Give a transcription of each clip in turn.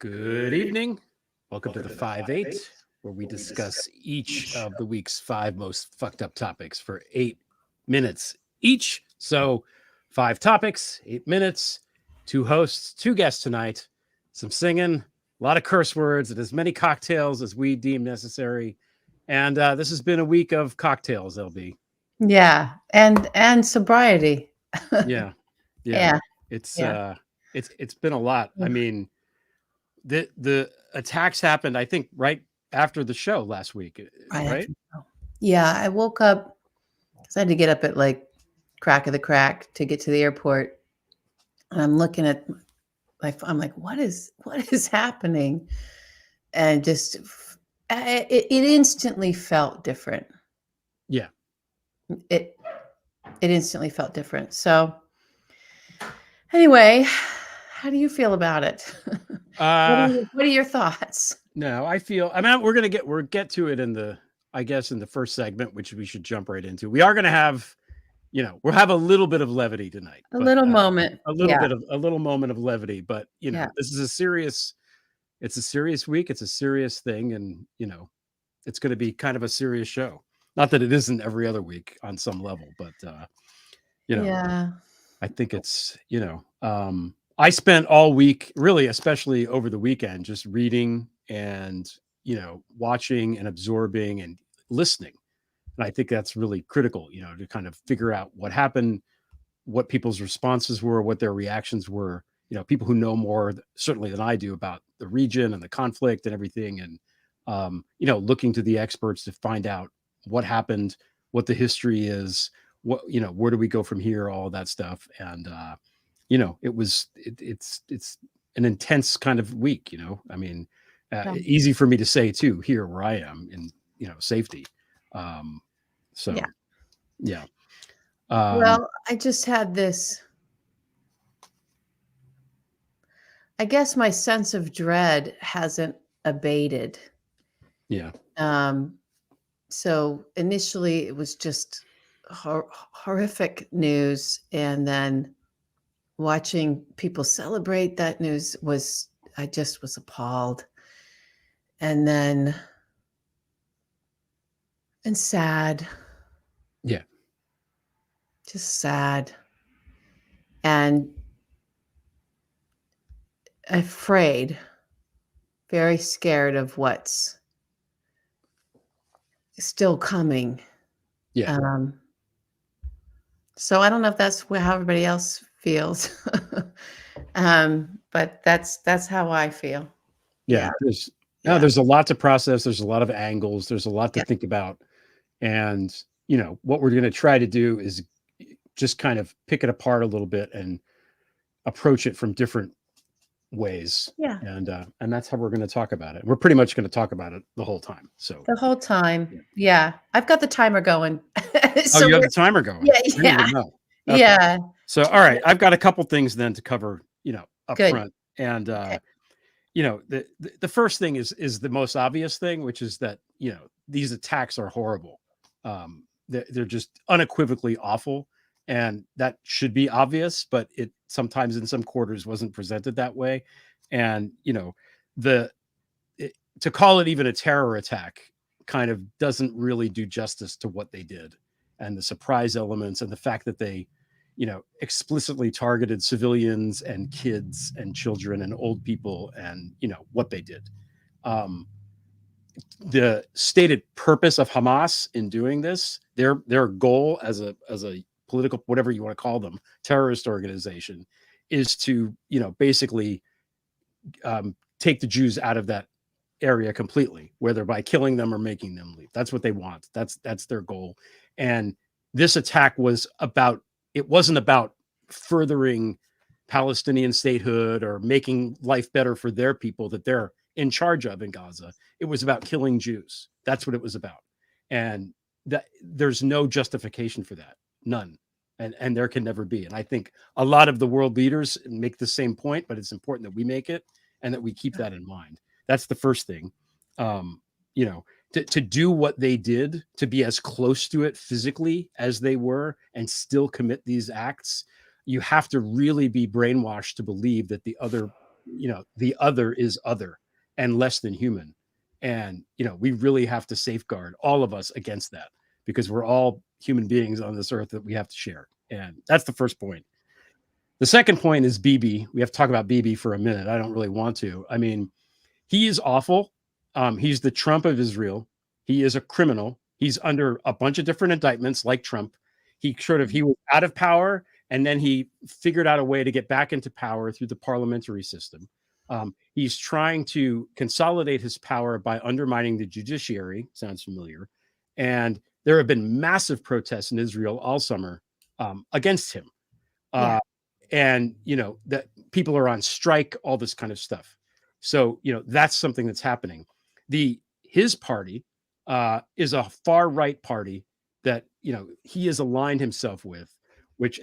Good evening. Welcome to the 5-8, where we discuss each of the week's 5 most fucked up topics for 8 minutes each. So, 5 topics, 8 minutes, 2 hosts, 2 guests tonight, some singing, a lot of curse words, and as many cocktails as we deem necessary. And this has been a week of cocktails, LB. Yeah, and sobriety. Yeah. Yeah. It's Yeah. it's been a lot. I mean, the attacks happened, I think, right after the show last week, Right right? after. Yeah, I woke up because I had to get up at like crack of the crack to get to the airport. And I'm looking at I'm like, what is happening? And just it instantly felt different. Yeah. It instantly felt different. So anyway, how do you feel about it? What are your thoughts? No, I feel. I mean, we'll get to it in the, I guess, in the first segment, which we should jump right into. We are going to have, we'll have a little bit of levity tonight, A but little moment. a Yeah. little moment of levity. But Yeah. this is it's a serious week. It's a serious thing, and it's going to be kind of a serious show. Not that it isn't every other week on some level, but Yeah. I think it's, I spent all week, really, especially over the weekend, just reading and, watching and absorbing and listening. And I think that's really critical, to kind of figure out what happened, what people's responses were, what their reactions were, people who know more certainly than I do about the region and the conflict and everything. And, looking to the experts to find out what happened, what the history is, what, where do we go from here, all of that stuff. And, it's an intense kind of week, I mean, easy for me to say too, here where I am in, safety. So, yeah. Well, I just had this, I guess my sense of dread hasn't abated. Yeah. So initially it was just horrific news. And then watching people celebrate that news I just was appalled. And then, and sad. Yeah. Just sad. And afraid, very scared of what's still coming. Yeah. So I don't know if that's how everybody else feels, but that's how I feel. Yeah. There's a lot to process. There's a lot of angles. There's a lot to think about. And, what we're going to try to do is just kind of pick it apart a little bit and approach it from different ways. Yeah. And that's how we're going to talk about it. We're pretty much going to talk about it the whole time. So The whole time. Yeah. I've got the timer going. So you have the timer going. Yeah. I didn't even know. Okay. Yeah. So, all right, I've got a couple things then to cover, up Good. front. And, the first thing is the most obvious thing, which is that, these attacks are horrible. They're just unequivocally awful. And that should be obvious, but it sometimes in some quarters wasn't presented that way. And, to call it even a terror attack kind of doesn't really do justice to what they did and the surprise elements and the fact that they, explicitly targeted civilians and kids and children and old people and, what they did. The stated purpose of Hamas in doing this, their goal as a political, whatever you want to call them, terrorist organization, is to, basically take the Jews out of that area completely, whether by killing them or making them leave. That's what they want. That's their goal. And this attack it wasn't about furthering Palestinian statehood or making life better for their people that they're in charge of in Gaza. It was about killing Jews. That's what it was about. And that there's no justification for that. None. And there can never be. And I think a lot of the world leaders make the same point, but it's important that we make it and that we keep that in mind. That's the first thing. To do what they did, to be as close to it physically as they were and still commit these acts, you have to really be brainwashed to believe that the other the other is other and less than human. And, we really have to safeguard all of us against that, because we're all human beings on this earth that we have to share. And that's the first point. The second point is Bibi. We have to talk about Bibi for a minute. I don't really want to. I mean, he is awful. He's the Trump of Israel. He is a criminal. He's under a bunch of different indictments like Trump. He was out of power, and then he figured out a way to get back into power through the parliamentary system. He's trying to consolidate his power by undermining the judiciary. Sounds familiar. And there have been massive protests in Israel all summer against him. Yeah. And, that people are on strike, all this kind of stuff. So, that's something that's happening. His party is a far right party that, he has aligned himself with, what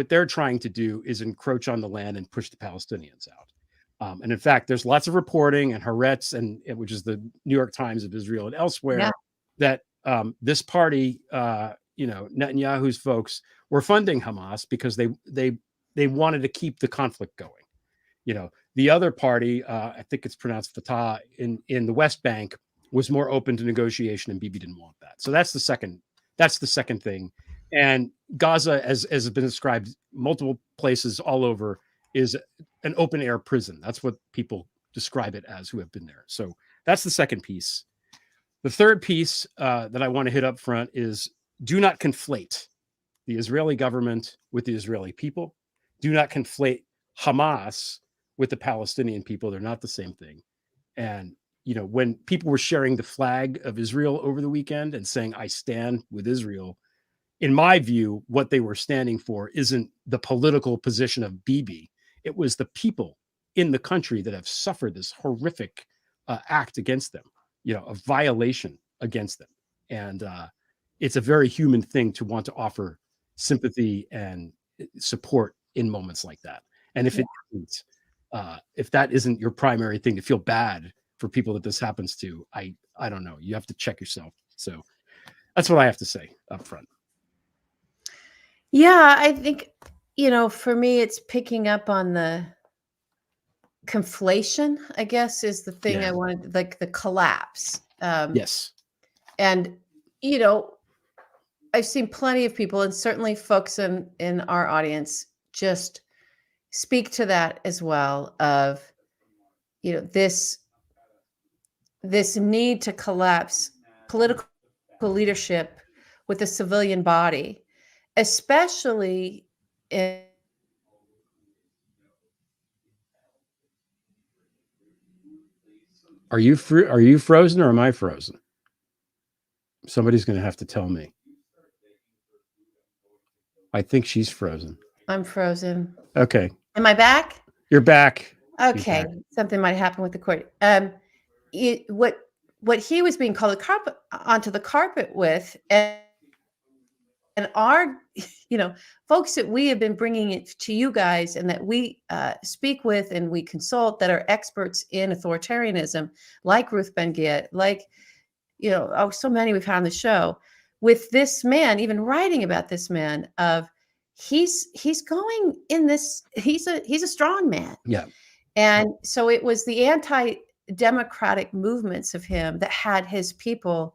they're trying to do is encroach on the land and push the Palestinians out. And in fact, there's lots of reporting, and Haaretz, which is the New York Times of Israel and elsewhere, that this party, Netanyahu's folks, were funding Hamas because they wanted to keep the conflict going. The other party, I think it's pronounced Fatah in the West Bank, was more open to negotiation, and Bibi didn't want that. So that's the second thing. And Gaza, as has been described multiple places all over, is an open air prison. That's what people describe it as who have been there. So that's the second piece. The third piece that I want to hit up front is, do not conflate the Israeli government with the Israeli people. Do not conflate Hamas with the Palestinian people. They're not the same thing. And, when people were sharing the flag of Israel over the weekend and saying, I stand with Israel, in my view, what they were standing for isn't the political position of Bibi. It was the people in the country that have suffered this horrific act against them, a violation against them. And it's a very human thing to want to offer sympathy and support in moments like that. And if that isn't your primary thing, to feel bad for people that this happens to, I don't know. You have to check yourself. So that's what I have to say up front. Yeah, I think, for me, it's picking up on the conflation, I guess, is the thing I wanted, like the collapse. Yes. And, I've seen plenty of people, and certainly folks in our audience, just speak to that as well, of, this need to collapse political leadership with the civilian body, especially in. Are you frozen, or am I frozen? Somebody's going to have to tell me. I think she's frozen. I'm frozen. Okay. Am I back? You're back. Okay. Something might happen with the cord. What he was being called onto the carpet with, and our, folks that we have been bringing it to you guys, and that we speak with and we consult, that are experts in authoritarianism, like Ruth Ben-Ghiat, like, so many we've had on the show, with this man, even writing about this man, of he's going in this, he's a strong man. Yeah. And so it was the anti-democratic movements of him that had his people,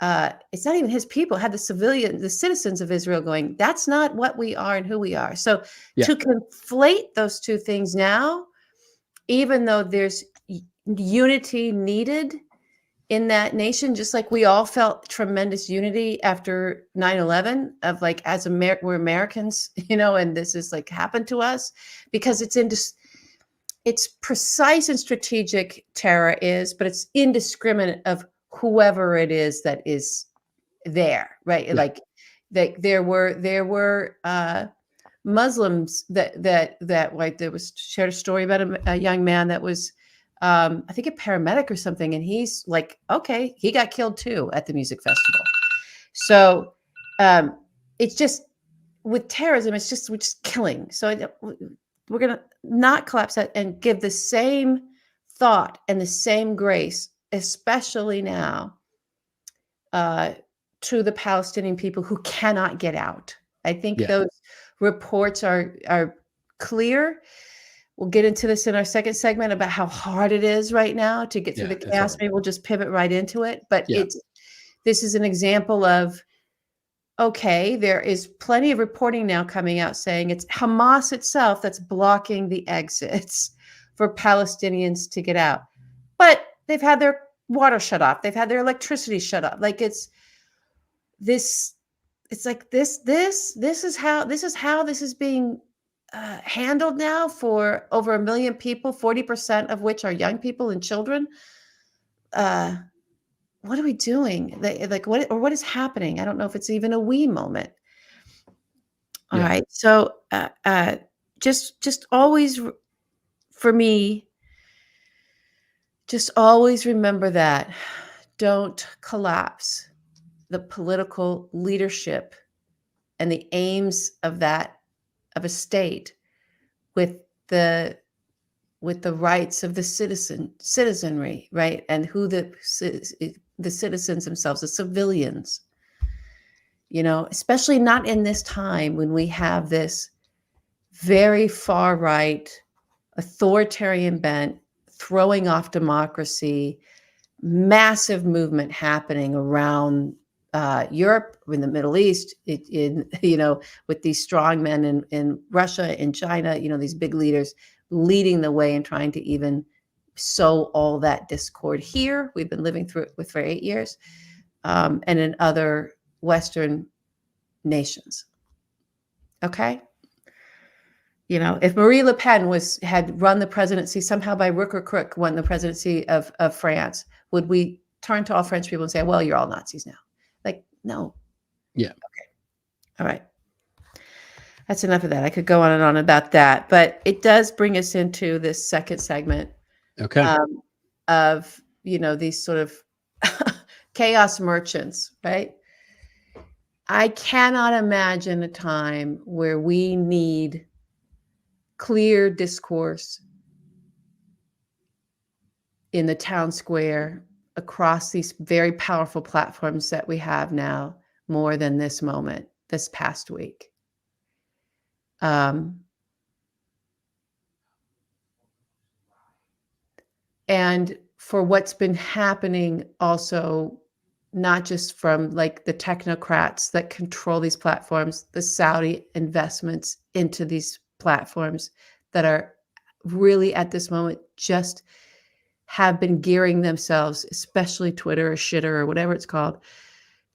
it's not even his people, had the citizens of Israel going, that's not what we are and who we are. So to conflate those two things now, even though there's unity needed in that nation, just like we all felt tremendous unity after 9/11, of like, we're Americans, and this is like happened to us, because it's precise and strategic terror is, but it's indiscriminate of whoever it is that is there, right? Like there were Muslims that like, there was shared a story about a young man that was, I think, a paramedic or something, and he's like, okay, he got killed too at the music festival. So it's just, with terrorism, we're just killing. So we're going to not collapse that, and give the same thought and the same grace, especially now, to the Palestinian people who cannot get out. I think those reports are clear. We'll get into this in our second segment about how hard it is right now to get through Yeah, the it's chaos. hard. Maybe we'll just pivot right into it. But Yeah. this is an example of, okay, there is plenty of reporting now coming out saying it's Hamas itself that's blocking the exits for Palestinians to get out. But they've had their water shut off. They've had their electricity shut off. Like it's like this is how this is being handled now for over 1 million people, 40% of which are young people and children. What are we doing? Like what is happening? I don't know if it's even a we moment. All Yeah. right. So just always for me, just always remember that. Don't collapse the political leadership and the aims of a state with the rights of the citizenry, right? And who the citizens themselves, the civilians, especially not in this time when we have this very far right authoritarian bent throwing off democracy, massive movement happening around Europe, in the Middle East, with these strong men in Russia, in China, these big leaders leading the way and trying to even sow all that discord here. We've been living through it for 8 years, and in other Western nations. Okay. If Marie Le Pen had run the presidency somehow by rook or crook, won the presidency of France, would we turn to all French people and say, well, you're all Nazis now? Like, no. Yeah. Okay. All right. That's enough of that. I could go on and on about that, but it does bring us into this second segment Okay. of, these sort of chaos merchants, right? I cannot imagine a time where we need clear discourse in the town square across these very powerful platforms that we have now more than this moment, this past week. And for what's been happening also, not just from like the technocrats that control these platforms, the Saudi investments into these platforms that are really at this moment just have been gearing themselves, especially Twitter or Shitter or whatever it's called,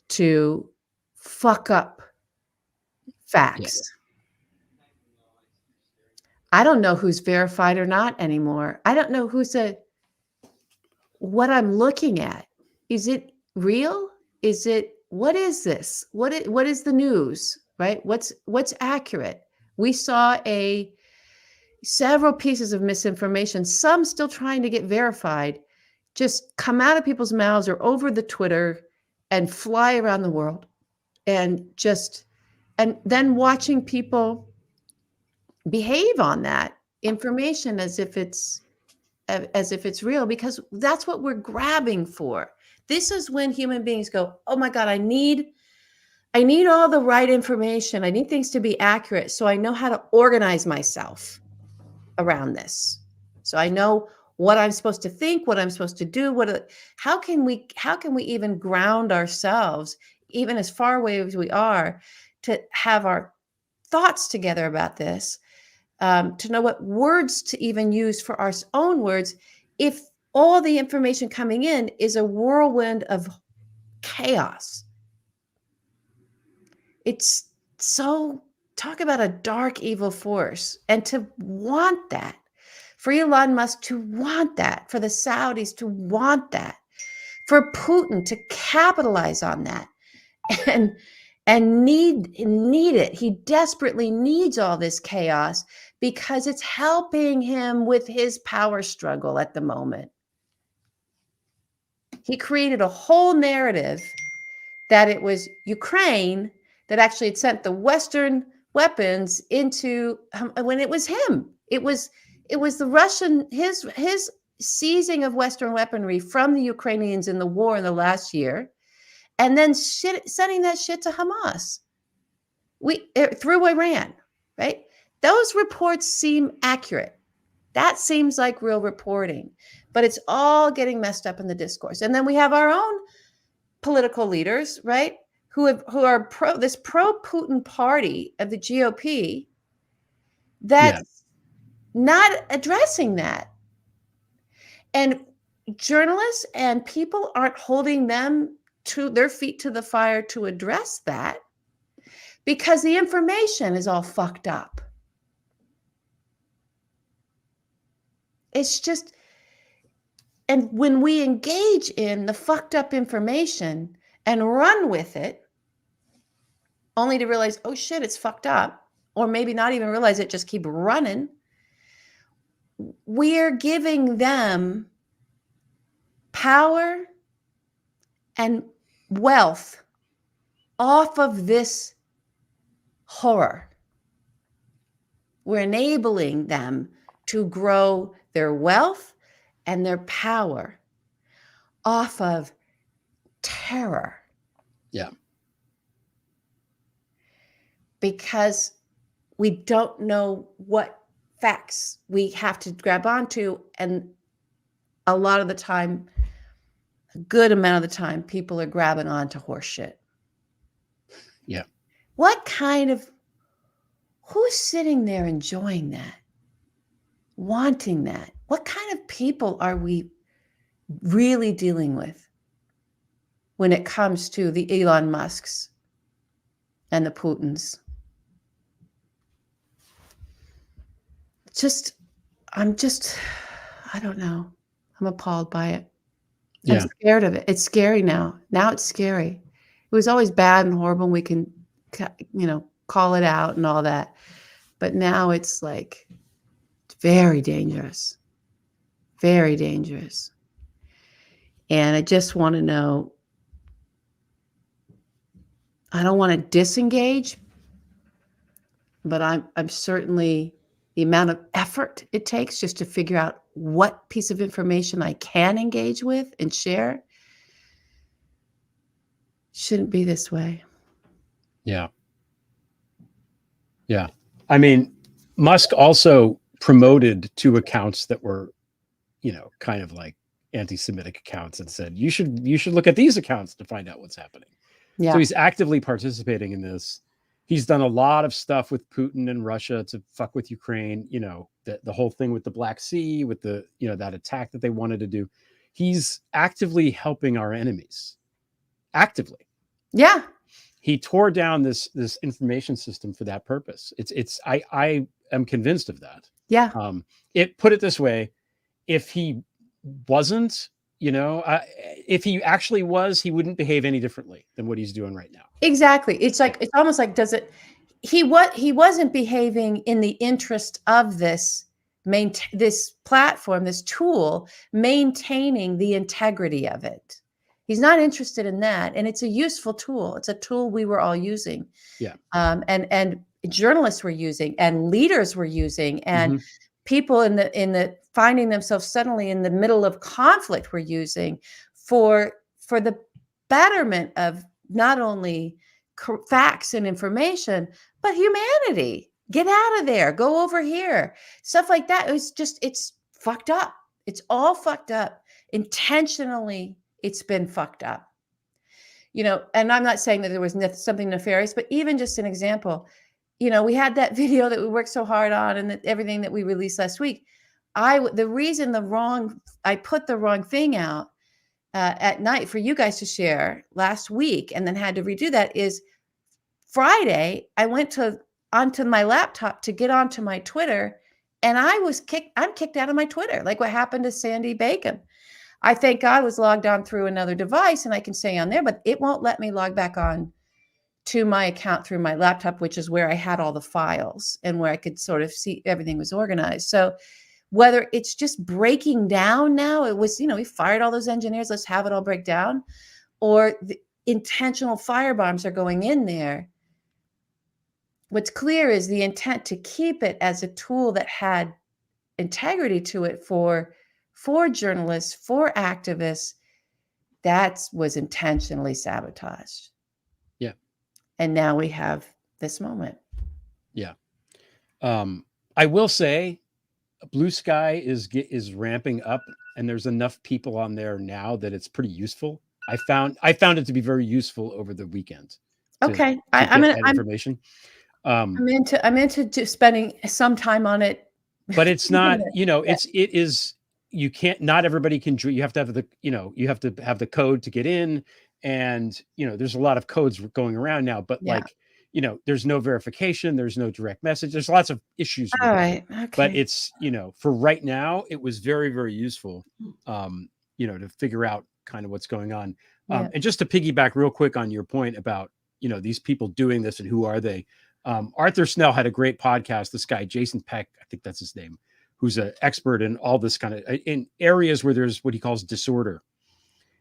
to fuck up facts. Yeah. I don't know who's verified or not anymore. I don't know what I'm looking at. Is it real? What is this? What is the news, right? What's accurate? We saw several pieces of misinformation, some still trying to get verified, just come out of people's mouths or over the Twitter and fly around the world. And then watching people behave on that information as if it's real, because that's what we're grabbing for. This is when human beings go, oh my God, I need all the right information. I need things to be accurate so I know how to organize myself around this. So I know what I'm supposed to think, what I'm supposed to do, how can we even ground ourselves, even as far away as we are, to have our thoughts together about this, to know what words to even use for our own words, if all the information coming in is a whirlwind of chaos. It's so, talk about a dark, evil force. And to want that, for Elon Musk to want that, for the Saudis to want that, for Putin to capitalize on that and need it. He desperately needs all this chaos because it's helping him with his power struggle at the moment. He created a whole narrative that it was Ukraine that actually had sent the Western weapons into, when it was him. It was the Russian, his seizing of Western weaponry from the Ukrainians in the war in the last year, and then sending that shit to Hamas. Through Iran, right? Those reports seem accurate. That seems like real reporting, but it's all getting messed up in the discourse. And then we have our own political leaders, right, who are this pro-Putin party of the GOP that's not addressing that. And journalists and people aren't holding them to their feet to the fire to address that because the information is all fucked up. It's just, and when we engage in the fucked up information and run with it, only to realize, oh shit, it's fucked up, or maybe not even realize it, just keep running, we're giving them power and wealth off of this horror. We're enabling them to grow their wealth and their power off of terror. Yeah. Because we don't know what facts we have to grab onto. And a lot of the time, a good amount of the time, people are grabbing onto horse shit. Yeah. What kind of, who's sitting there enjoying that? Wanting that? What kind of people are we really dealing with when it comes to the Elon Musks and the Putins? I don't know. I'm appalled by it. Yeah. I'm scared of it. It's scary now. Now it's scary. It was always bad and horrible. We can, call it out and all that. But now it's like very dangerous. Very dangerous. And I just want to know, I don't want to disengage, but I'm certainly, the amount of effort it takes just to figure out what piece of information I can engage with and share shouldn't be this way. Yeah. Yeah. I mean, Musk also promoted 2 accounts that were, kind of like anti-Semitic accounts and said, you should look at these accounts to find out what's happening. Yeah. So he's actively participating in this. He's done a lot of stuff with Putin and Russia to fuck with Ukraine, the whole thing with the Black Sea, with the, that attack that they wanted to do. He's actively helping our enemies. Actively. Yeah. He tore down this information system for that purpose. I am convinced of that. Yeah. Put it this way, if he wasn't, if he actually was, he wouldn't behave any differently than what he's doing right now. Exactly. It's like, it's almost like, he wasn't behaving in the interest of this platform, this tool, maintaining the integrity of it. He's not interested in that. And it's a useful tool. It's a tool we were all using. Yeah. And journalists were using, and leaders were using, and people in the finding themselves suddenly in the middle of conflict were using for the betterment of not only facts and information, but humanity. Get out of there. Go over here. Stuff like that. It's fucked up. It's all fucked up. Intentionally, it's been fucked up. And I'm not saying that there was something nefarious, but even just an example, we had that video that we worked so hard on and everything that we released last week. I put the wrong thing out at night for you guys to share last week, and then had to redo that. Is Friday, I went onto my laptop to get onto my Twitter, and I'm kicked out of my Twitter, like what happened to Sandy Bacon. I thank God was logged on through another device and I can stay on there, but it won't let me log back on to my account through my laptop, which is where I had all the files and where I could sort of see everything was organized. So whether it's just breaking down now, it was, we fired all those engineers, let's have it all break down, or the intentional firebombs are going in there. What's clear is the intent to keep it as a tool that had integrity to it for journalists, for activists, that was intentionally sabotaged. Yeah. And now we have this moment. Yeah. I will say, Blue Sky is ramping up, and there's enough people on there now that it's pretty useful. I found it to be very useful over the weekend Okay. to I'm get gonna that information. I'm into spending some time on it. But it's not, Yeah. it is, you can't, not everybody can, you have to have the, you have to have the code to get in. And, there's a lot of codes going around now, but Yeah. like, there's no verification, there's no direct message. There's lots of issues with All it. right. But Okay. it's, for right now, it was very, very useful, to figure out kind of what's going on. Yeah. And just to piggyback real quick on your point about, these people doing this and who are they? Arthur Snell had a great podcast. This guy, Jason Peck, I think that's his name, who's an expert in all this kind of in areas where there's what he calls disorder.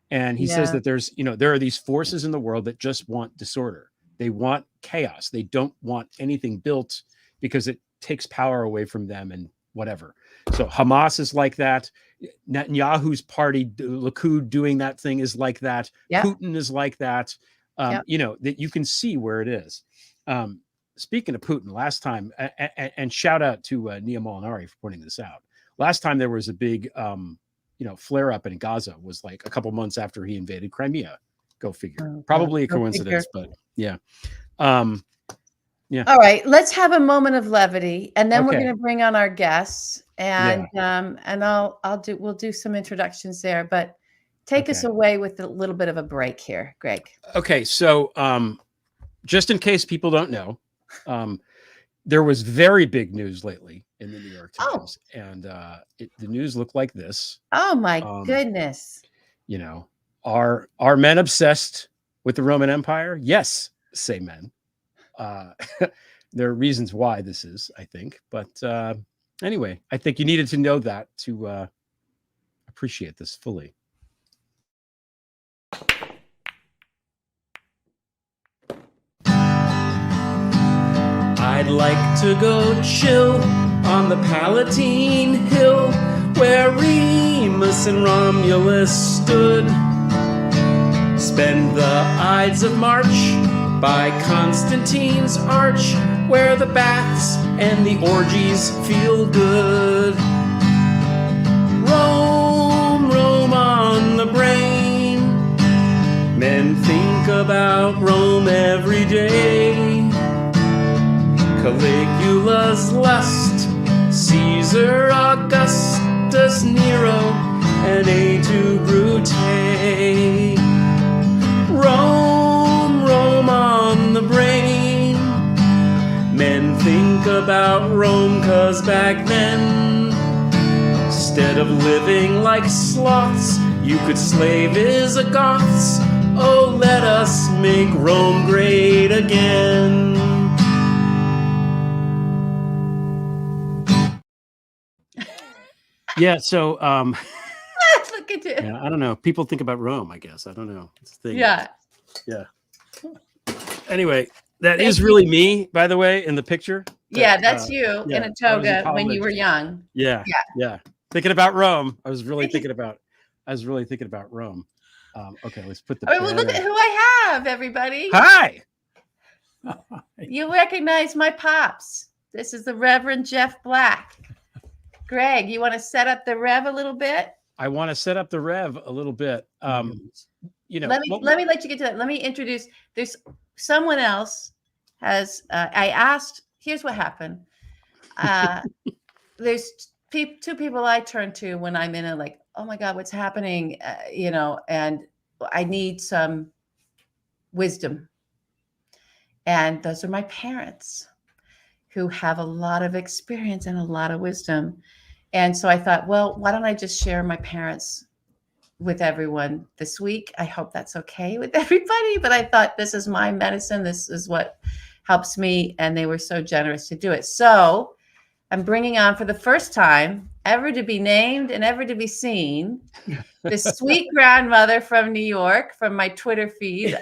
And he says Yeah. that there's, there are these forces in the world that just want disorder. They want chaos. They don't want anything built because it takes power away from them and whatever. So Hamas is like that. Netanyahu's party, Likud, doing that thing is like that. Yeah. Putin is like that. Yep. That you can see where it is. Speaking of Putin, last time, and shout out to Nia Molinari for pointing this out. Last time there was a big, flare up in Gaza was like a couple months after he invaded Crimea. Go figure. Oh, Probably a go coincidence, figure. but yeah. Yeah. All right, let's have a moment of levity, and then we're Okay. going to bring on our guests, and we'll do some introductions there. But take us away with a little bit of a break here, Greg. Okay, so just in case people don't know, there was very big news lately in the New York Times, and the news looked like this. Oh my goodness! Are men obsessed with the Roman Empire? Yes, say men. There are reasons why this is, I think, but anyway, I think you needed to know that to appreciate this fully. I'd like to go chill on the Palatine Hill where Remus and Romulus stood. Spend the Ides of March by Constantine's Arch where the baths and the orgies feel good. Rome, Rome on the brain. Men think about Rome every day. Caligula's lust, Caesar, Augustus, Nero, and A to Brute. Rome, Rome on the brain. Men think about Rome 'cause back then, instead of living like sloths, you could slave Visigoths. Oh, let us make Rome great again. Yeah, so Look at you. yeah, I don't know. People think about Rome, I guess. I don't know. It's the thing. Yeah. Yeah. Anyway, that is really me, by the way, in the picture. Yeah, that's you in a toga when you were young. Yeah. Thinking about Rome. I was really thinking about Rome. Okay, let's put the. All right, well, look at who I have, everybody. Hi. You recognize my pops. This is the Reverend Jeff Black. Greg, you want to set up the Rev a little bit? I want to set up the Rev a little bit. let me let you get to that. Let me introduce. There's someone else has. I asked. Here's what happened. There's two people I turn to when I'm in a like, oh my God, what's happening? And I need some wisdom. And those are my parents, who have a lot of experience and a lot of wisdom. And so I thought, well, why don't I just share my parents with everyone this week? I hope that's okay with everybody. But I thought, this is my medicine. This is what helps me. And they were so generous to do it. So I'm bringing on, for the first time ever to be named and ever to be seen, this sweet grandmother from New York, from my Twitter feed.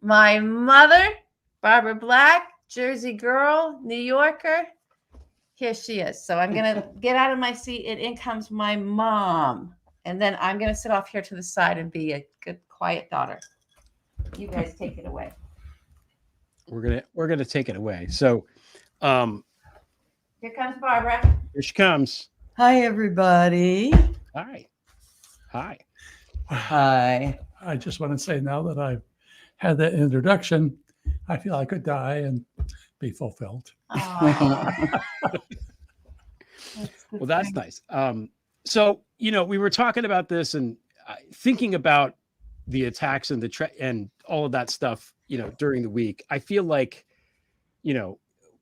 My mother, Barbara Black, Jersey girl, New Yorker. Here she is. So I'm going to get out of my seat, and in comes my mom. And then I'm going to sit off here to the side and be a good, quiet daughter. You guys take it away. We're going to take it away. So Here comes Barbara. Here she comes. Hi, everybody. Hi. Hi. Hi. I just want to say now that I've had that introduction, I feel I could die and be fulfilled. Well, that's nice. So, we were talking about this and thinking about the attacks and and all of that stuff, during the week. I feel like,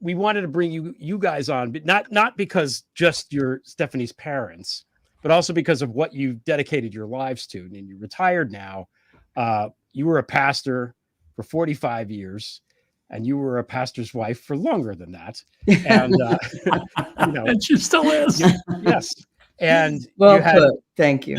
we wanted to bring you guys on, but not because just you're Stephanie's parents, but also because of what you dedicated your lives to. And you're retired now. You were a pastor for 45 years. And you were a pastor's wife for longer than that. And, And she still is. Yes. And Well you had put. Thank you.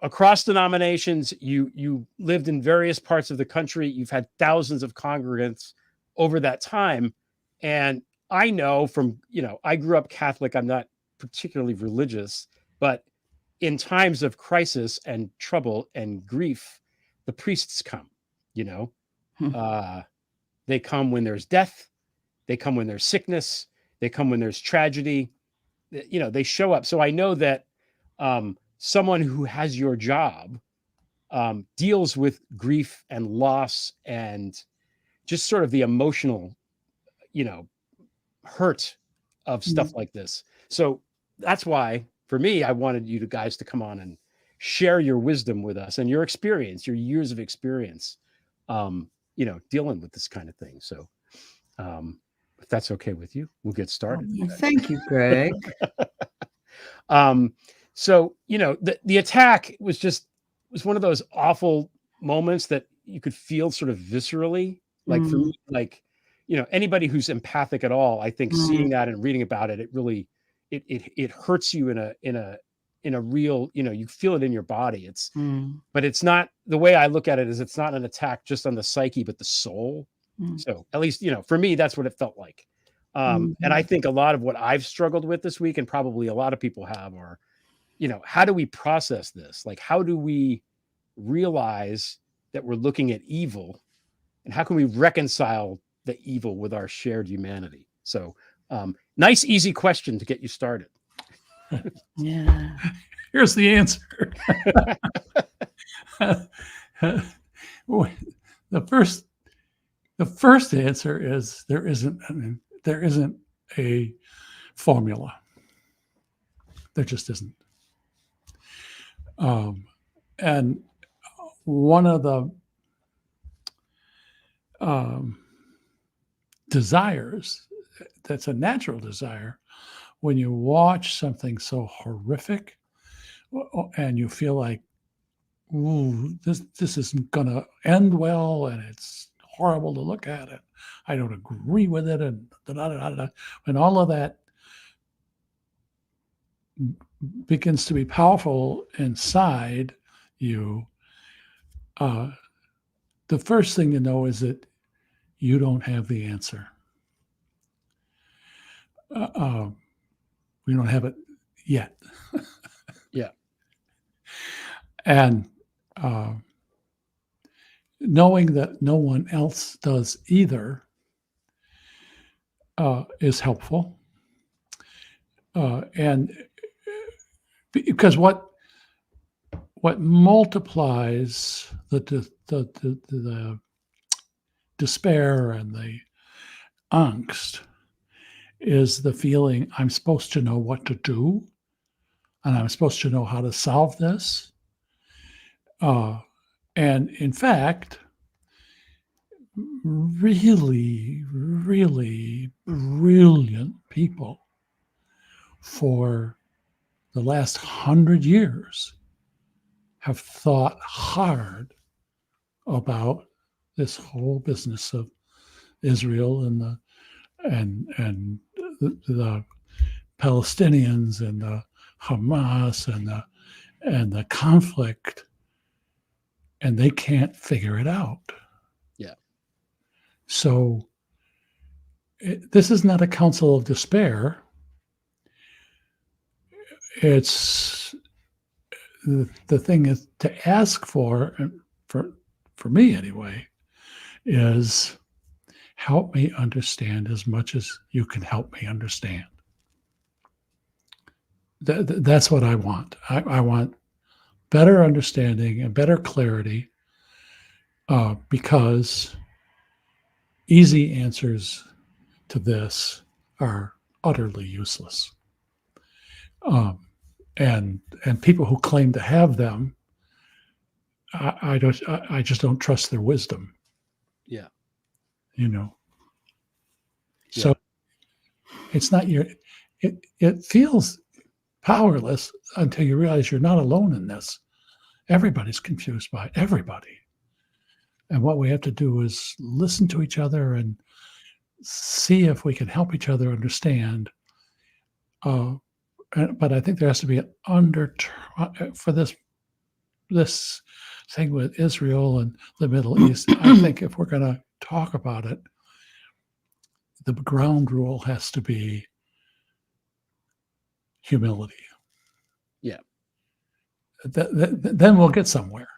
Across denominations, you lived in various parts of the country. You've had thousands of congregants over that time. And I know from, I grew up Catholic. I'm not particularly religious, but in times of crisis and trouble and grief, the priests come, they come when there's death. They come when there's sickness. They come when there's tragedy. They show up. So I know that someone who has your job deals with grief and loss and just sort of the emotional, hurt of stuff like this. So that's why, for me, I wanted you guys to come on and share your wisdom with us and your experience, your years of experience, dealing with this kind of thing. So if that's okay with you, we'll get started. Thank you, Greg. So, the attack was one of those awful moments that you could feel sort of viscerally, like for me, like, anybody who's empathic at all, I think seeing that and reading about it, it really, it hurts you in a real, you feel it in your body. But it's not, the way I look at it is it's not an attack just on the psyche, but the soul. So at least, for me, that's what it felt like. And I think a lot of what I've struggled with this week, and probably a lot of people have, are, how do we process this? Like, how do we realize that we're looking at evil, and how can we reconcile the evil with our shared humanity? So nice, easy question to get you started. Yeah. Here's the answer. The first answer is there isn't a formula. There just isn't. And one of the desires that's a natural desire when you watch something so horrific and you feel like, ooh, this isn't going to end well, and it's horrible to look at it. I don't agree with it, and when all of that begins to be powerful inside you, the first thing to know is that you don't have the answer. We don't have it yet. Yeah. And knowing that no one else does either is helpful. And because what multiplies the despair and the angst is the feeling I'm supposed to know what to do, and I'm supposed to know how to solve this. And in fact, really, really brilliant people for the last 100 years have thought hard about this whole business of Israel and the Palestinians and the Hamas and the conflict, and they can't figure it out. Yeah. So this is not a council of despair. It's the thing is to ask for me anyway, is help me understand as much as you can help me understand. That's what I want. I want better understanding and better clarity, because easy answers to this are utterly useless. And people who claim to have them, I just don't trust their wisdom. Yeah. So it's not it feels powerless until you realize you're not alone in this. Everybody's confused by it, everybody. And what we have to do is listen to each other and see if we can help each other understand. But I think there has to be an for this thing with Israel and the Middle East. I think if we're going to talk about it, the ground rule has to be humility. Yeah. Then we'll get somewhere.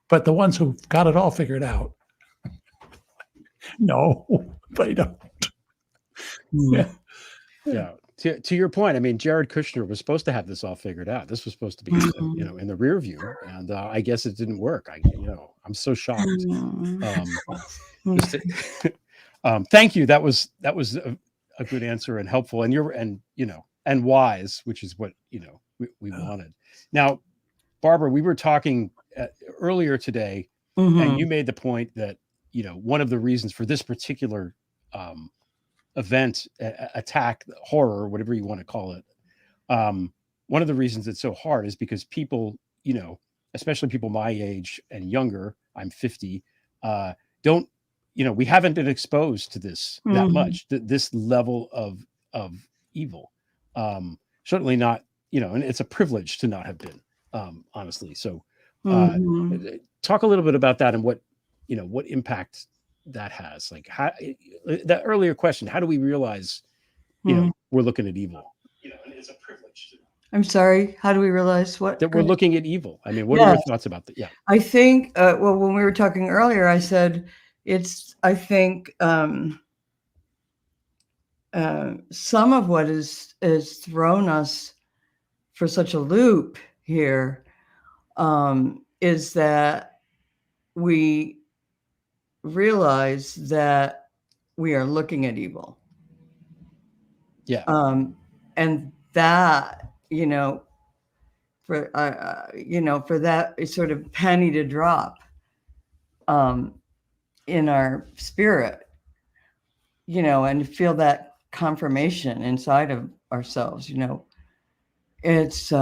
But the ones who've got it all figured out, no, they don't. Yeah. To your point, I mean, Jared Kushner was supposed to have this all figured out. This was supposed to be, in the rear view, and I guess it didn't work. I'm so shocked. Thank you. That was a good answer and helpful, and wise, which is what we wanted. Now, Barbara, we were talking earlier today, and you made the point that one of the reasons for this particular event, attack, horror, whatever you want to call it, one of the reasons it's so hard is because people, especially people my age and younger, I'm 50, don't, we haven't been exposed to this that much, this level of evil. Certainly not, and it's a privilege to not have been, honestly. So talk a little bit about that and what impact that has. Like, how that earlier question, how do we realize we're looking at evil? And it's a privilege to. I'm sorry, how do we realize what? That we're looking at evil. I mean, what are your thoughts about that? Yeah. I think, well, when we were talking earlier, I said I think some of what has thrown us for such a loop here is that we realize that we are looking at evil. Yeah. And that, for that sort of penny to drop in our spirit, and feel that confirmation inside of ourselves, it's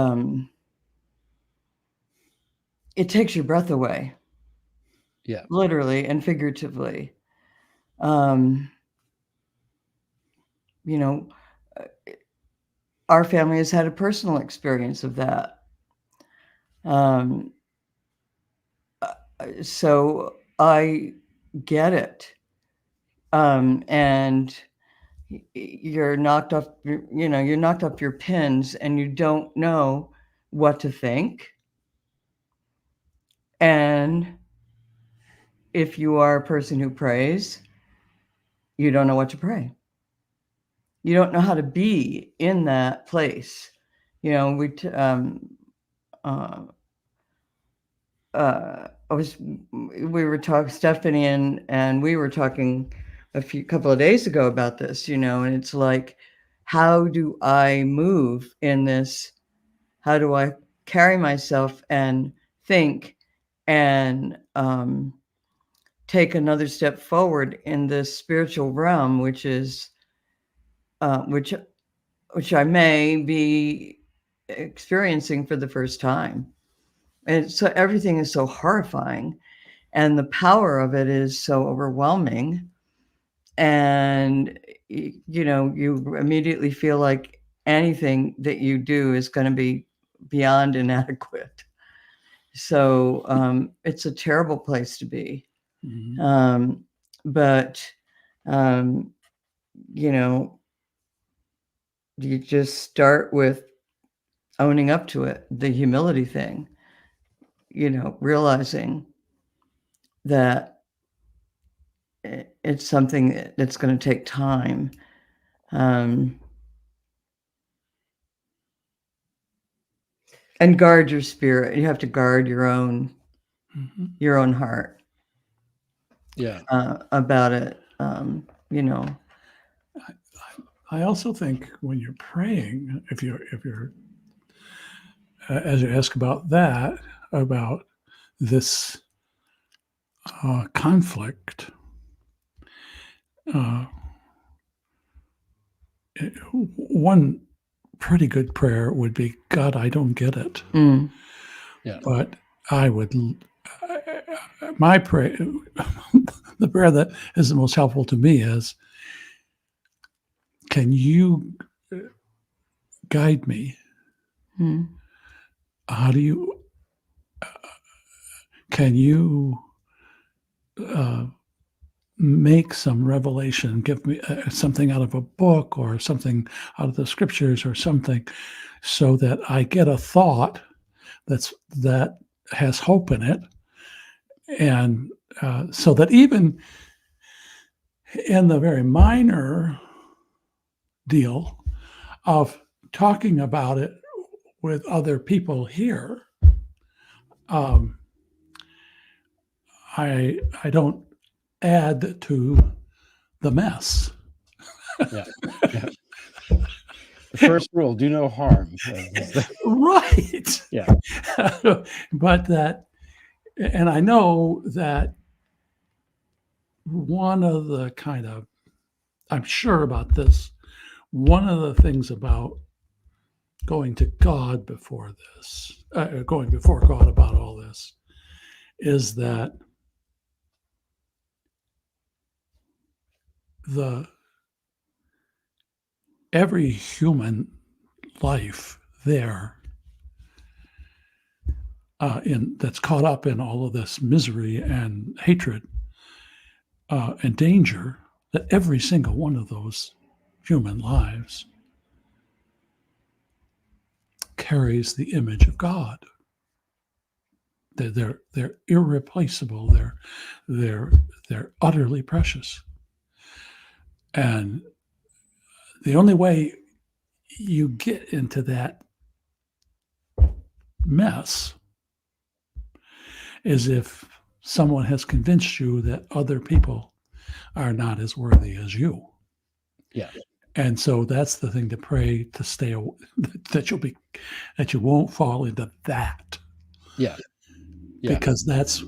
it takes your breath away. Yeah. Literally and figuratively. Our family has had a personal experience of that. So I get it. And you're knocked off, you're knocked off your pins and you don't know what to think. And if you are a person who prays, you don't know what to pray. You don't know how to be in that place. We were talking, Stephanie and we were talking a couple of days ago about this, and it's like, how do I move in this? How do I carry myself and think and take another step forward in this spiritual realm, which is which I may be experiencing for the first time. And so everything is so horrifying and the power of it is so overwhelming. And, you immediately feel like anything that you do is going to be beyond inadequate. So it's a terrible place to be. But, you just start with owning up to it, the humility thing, realizing that it's something that's going to take time. And guard your spirit. You have to guard your own heart. Yeah. About it. I also think when you're praying, if you're as you ask about that, about this conflict, one pretty good prayer would be, God, I don't get it. Yeah. But I would, my prayer, the prayer that is the most helpful to me is, can you guide me? How do you, can you make some revelation, give me something out of a book or something out of the scriptures or something, so that I get a thought that has hope in it, and so that even in the very minor deal of talking about it with other people here, I don't add to the mess. Yeah. The first rule: do no harm. Right. Yeah. But that, and I know that one of the kind of, I'm sure about this, one of the things about going to God before this, going before God about all this, is that every human life there that's caught up in all of this misery and hatred and danger, that every single one of those human lives carries the image of God. They're irreplaceable. They're utterly precious. And the only way you get into that mess is if someone has convinced you that other people are not as worthy as you. Yeah. And so that's the thing to pray, to stay away, that you won't fall into that. Yeah. Because that's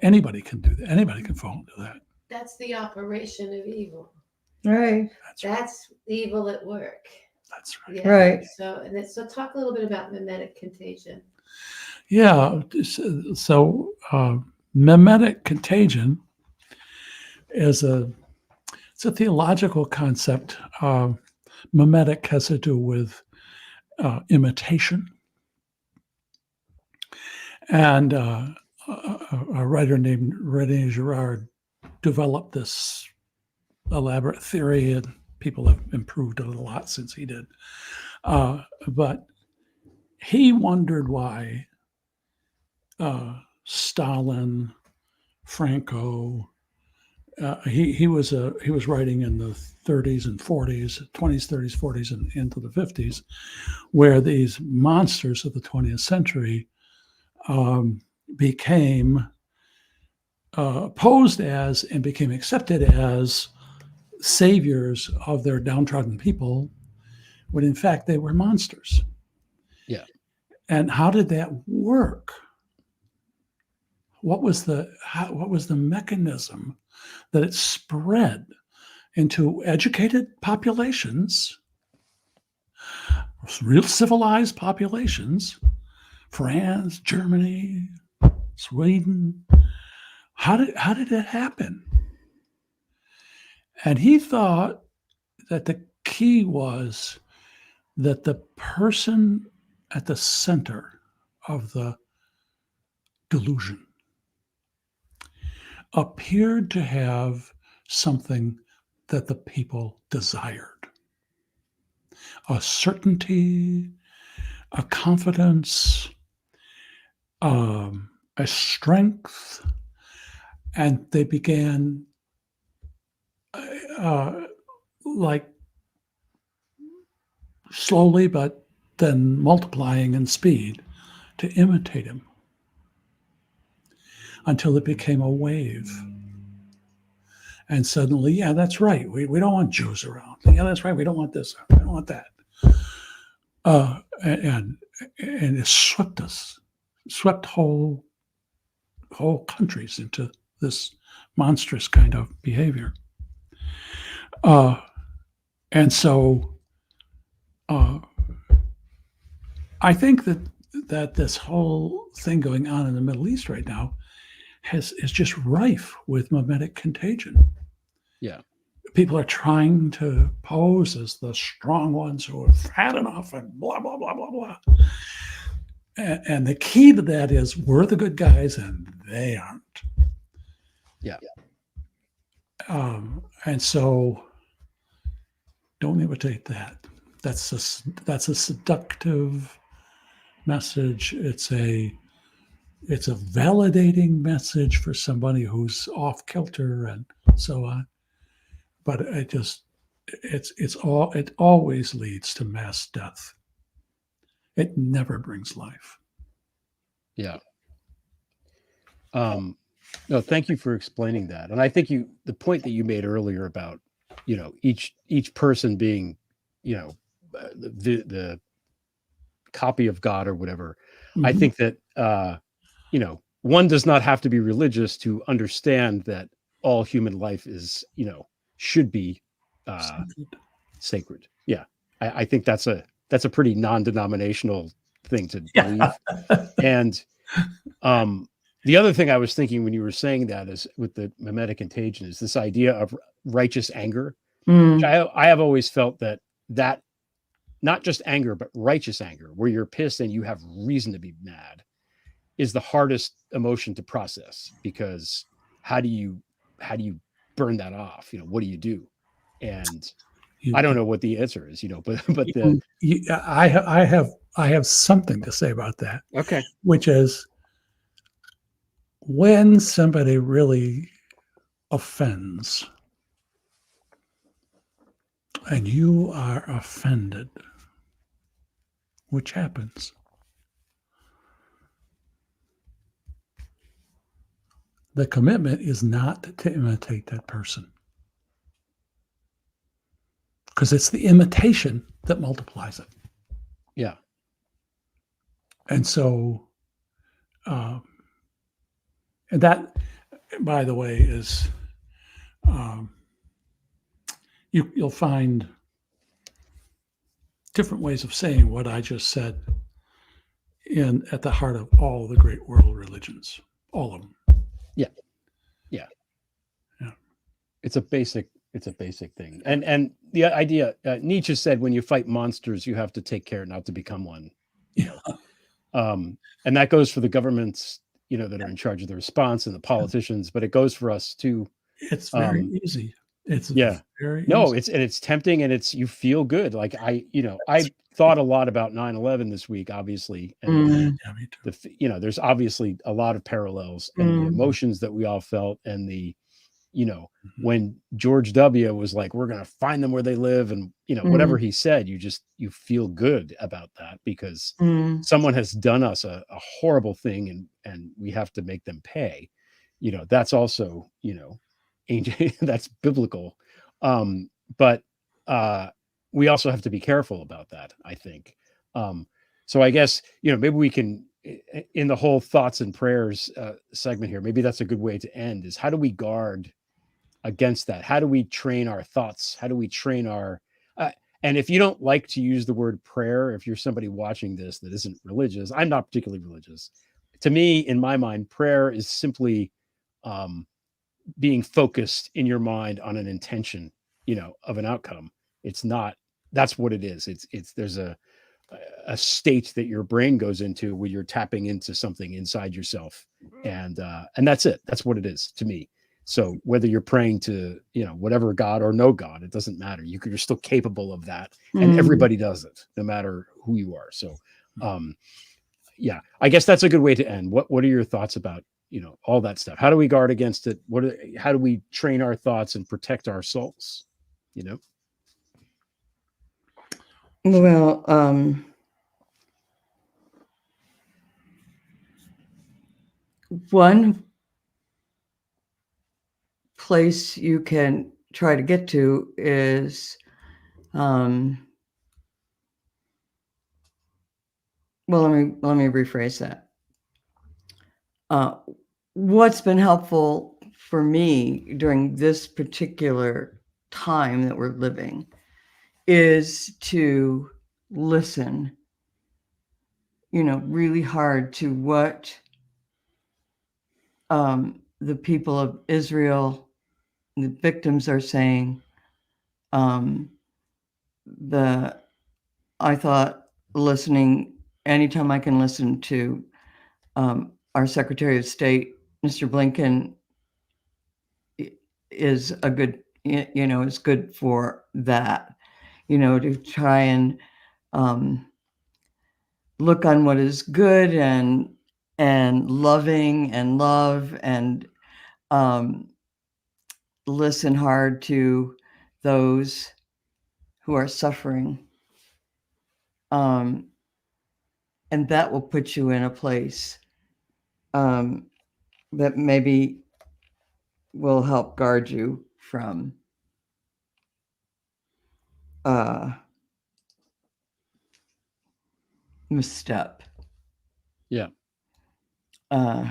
anybody can do that. Anybody can fall into that. That's the operation of evil. Right. That's evil at work. That's right. Yeah. Right. So talk a little bit about memetic contagion. Yeah. So memetic contagion is it's a theological concept. Memetic has to do with imitation. And a writer named René Girard developed this elaborate theory, and people have improved it a lot since he did. But he wondered why Stalin, Franco, he was writing in the 30s and 40s, 20s, 30s, 40s, and into the 50s, where these monsters of the 20th century became posed as and became accepted as saviors of their downtrodden people, when in fact they were monsters. Yeah. And how did that work? What was the mechanism that it spread into educated populations, real civilized populations, France, Germany, Sweden? How did it happen? And he thought that the key was that the person at the center of the delusion appeared to have something that the people desired: a certainty, a confidence, a strength. And they began like slowly, but then multiplying in speed to imitate him until it became a wave. And suddenly, yeah, that's right. We don't want Jews around. Yeah, that's right. We don't want this. We don't want that. And it swept us, swept whole countries into this monstrous kind of behavior. And so I think that this whole thing going on in the Middle East right now is just rife with memetic contagion. Yeah. People are trying to pose as the strong ones who have had enough and blah, blah, blah, blah, blah. And the key to that is we're the good guys and they aren't. Yeah. And so don't imitate that. That's a seductive message. It's a validating message for somebody who's off kilter and so on. But it always leads to mass death. It never brings life. Yeah. No, thank you for explaining that. And I think the point that you made earlier about, each person being, the copy of God or whatever. Mm-hmm. I think that, one does not have to be religious to understand that all human life is, should be sacred. Yeah. I think that's a pretty non-denominational thing to believe. And the other thing I was thinking when you were saying that is with the memetic contagion is this idea of righteous anger. Which I have always felt that not just anger, but righteous anger, where you're pissed and you have reason to be mad, is the hardest emotion to process, because how do you burn that off? What do you do? And I don't know what the answer is, but I have something to say about that. Okay. Which is when somebody really offends and you are offended, which happens, the commitment is not to imitate that person, because it's the imitation that multiplies it. Yeah. And so, and that, by the way, is you'll find different ways of saying what I just said at the heart of all the great world religions, all of them. Yeah. It's a basic thing. And the idea, Nietzsche said, when you fight monsters, you have to take care not to become one. Yeah. And that goes for the governments, that are in charge of the response, and the politicians, but it goes for us too. It's very easy. It's very no, easy. it's tempting, and you feel good. Like I thought a lot about 9/11 this week, obviously. And Yeah, me too. there's obviously a lot of parallels, and the emotions that we all felt, and the, when George W. was like, we're going to find them where they live, and, whatever he said, you feel good about that, because someone has done us a horrible thing, and we have to make them pay. That's also, ancient, that's biblical. But we also have to be careful about that, I think. So I guess, maybe we can, in the whole thoughts and prayers segment here, maybe that's a good way to end, is how do we guard against that? How do we train our thoughts? How do we train our, and if you don't like to use the word prayer, if you're somebody watching this that isn't religious, I'm not particularly religious. To me, in my mind, prayer is simply being focused in your mind on an intention, of an outcome. It's not, that's what it is. There's a state that your brain goes into where you're tapping into something inside yourself. And that's it. That's what it is to me. So whether you're praying to, whatever God or no God, it doesn't matter. You're still capable of that. And everybody does it, no matter who you are. So, yeah, I guess that's a good way to end. What are your thoughts about, all that stuff? How do we guard against it? How do we train our thoughts and protect our souls? Well, one place you can try to get to is, well, let me rephrase that. What's been helpful for me during this particular time that we're living is to listen, really hard to what the people of Israel, the victims, are saying. I thought listening, anytime I can listen to our Secretary of State, Mr. Blinken, is a good, is good for that, to try and look on what is good and loving and love, and listen hard to those who are suffering. And that will put you in a place that maybe will help guard you from misstep. Yeah. And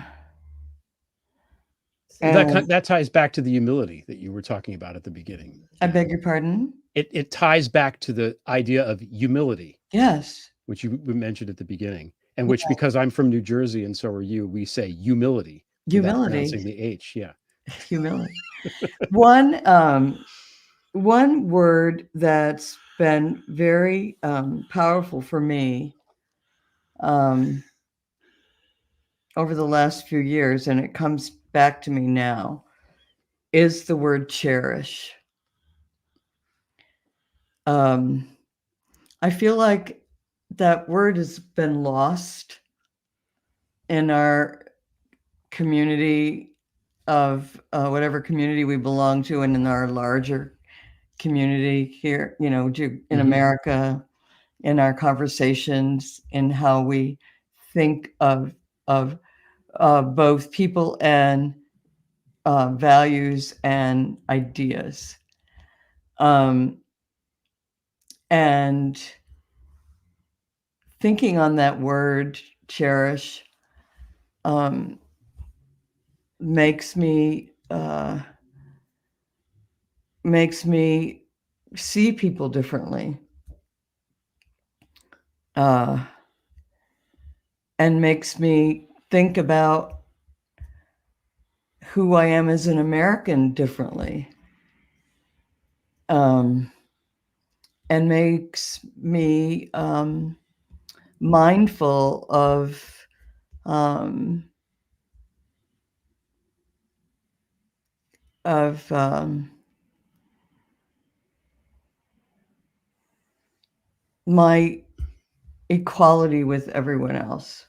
That ties back to the humility that you were talking about at the beginning. I beg your pardon? It ties back to the idea of humility, Yes. which you mentioned at the beginning, and which, because I'm from New Jersey and so are you, we say humility without pronouncing the H. Yeah. Humility. One word that's been very powerful for me over the last few years, and it comes back to me now, is the word cherish. I feel like that word has been lost in our community of whatever community we belong to, and in our larger community here, in America, in our conversations, in how we think of both people and values and ideas. And thinking on that word, cherish, makes me see people differently, and makes me think about who I am as an American differently, and makes me mindful of my equality with everyone else.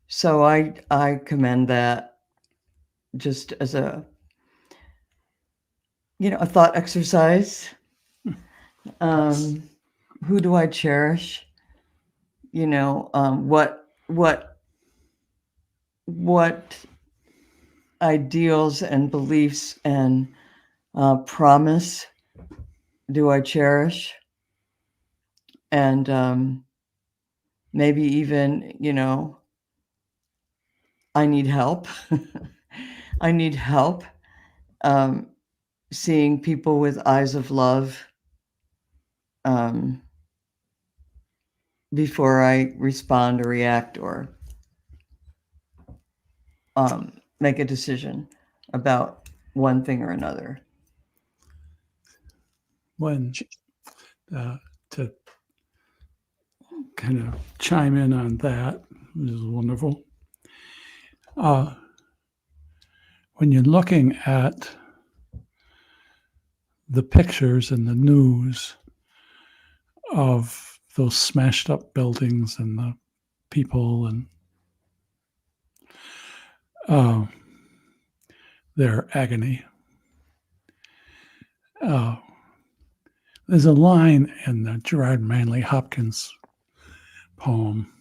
So I commend that just as a thought exercise. Who do I cherish? What ideals and beliefs and promise do I cherish? And maybe even, I need help. I need help seeing people with eyes of love before I respond or react or make a decision about one thing or another. To kind of chime in on that, this is wonderful. When you're looking at the pictures in the news of those smashed up buildings and the people and their agony, There's a line in the Gerard Manley Hopkins poem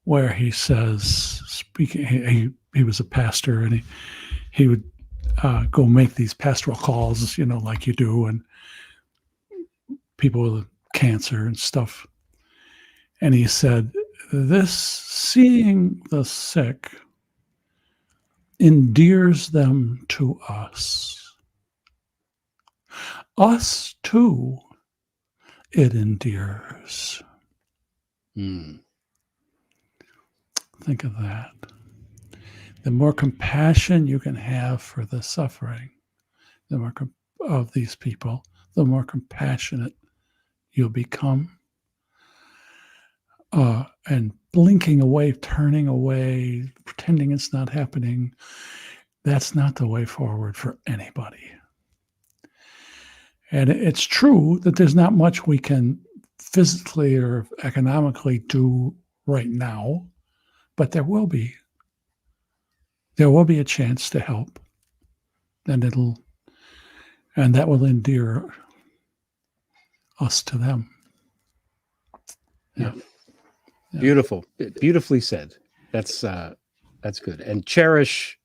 where he says, speaking, he was a pastor, and he would go make these pastoral calls, like you do, and people with cancer and stuff. And he said, seeing the sick endears them to us. Us too, it endears. Think of that. The more compassion you can have for the suffering, the more of these people, the more compassionate you'll become. And blinking away, turning away, pretending it's not happening, that's not the way forward for anybody. And it's true that there's not much we can physically or economically do right now, but there will be. There will be a chance to help, and that will endear us to them. Yeah. Beautiful. Beautifully said. That's good. And cherish,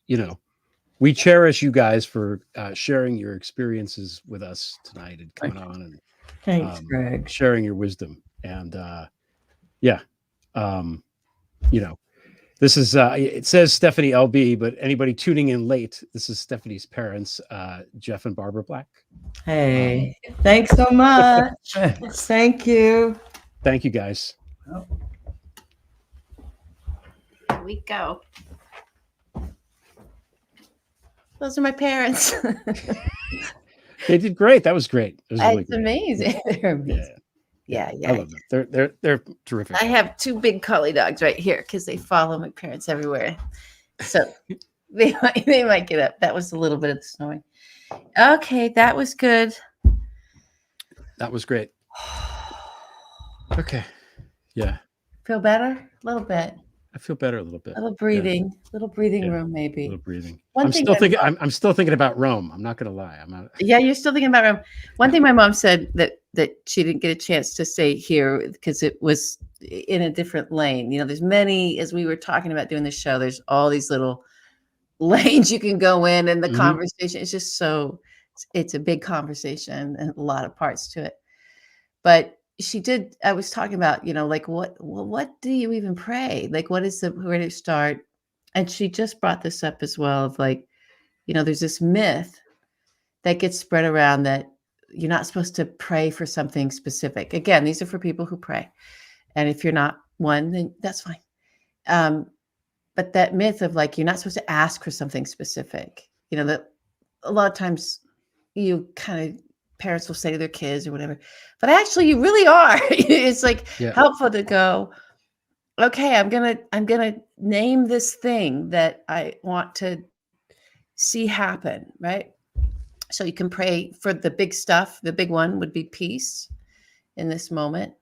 we cherish you guys for sharing your experiences with us tonight and coming on and Thanks, Greg. sharing your wisdom. And this is it says Stephanie LB, but anybody tuning in late, this is Stephanie's parents, Jeff and Barbara Black. Hey, thanks so much. Thank you. Thank you, guys. Here we go. Those are my parents. They did great. That was great. It was really It's great. amazing. They're amazing. Yeah. I love them. They're terrific. I have two big collie dogs right here because they follow my parents everywhere. So they might get up. That was a little bit of the snoring. Okay, that was good. That was great. Okay. Yeah. Feel better? A little bit. I feel better a little bit. A little breathing. Little breathing room, maybe. A little breathing. One I'm thing still that- thinking. I'm still thinking about Rome. I'm not going to lie. I'm not. Yeah, you're still thinking about Rome. One thing my mom said that she didn't get a chance to say here because it was in a different lane. There's many, as we were talking about doing the show, there's all these little lanes you can go in, and the conversation is just it's a big conversation and a lot of parts to it. But I was talking about, like what do you even pray? Like, where do you start? And she just brought this up as well of like, there's this myth that gets spread around that you're not supposed to pray for something specific. Again, these are for people who pray. And if you're not one, then that's fine. But that myth of like, you're not supposed to ask for something specific, that a lot of times parents will say to their kids or whatever, but actually you really are. It's like helpful to go, okay, I'm gonna name this thing that I want to see happen, right? So you can pray for the big stuff. The big one would be peace in this moment.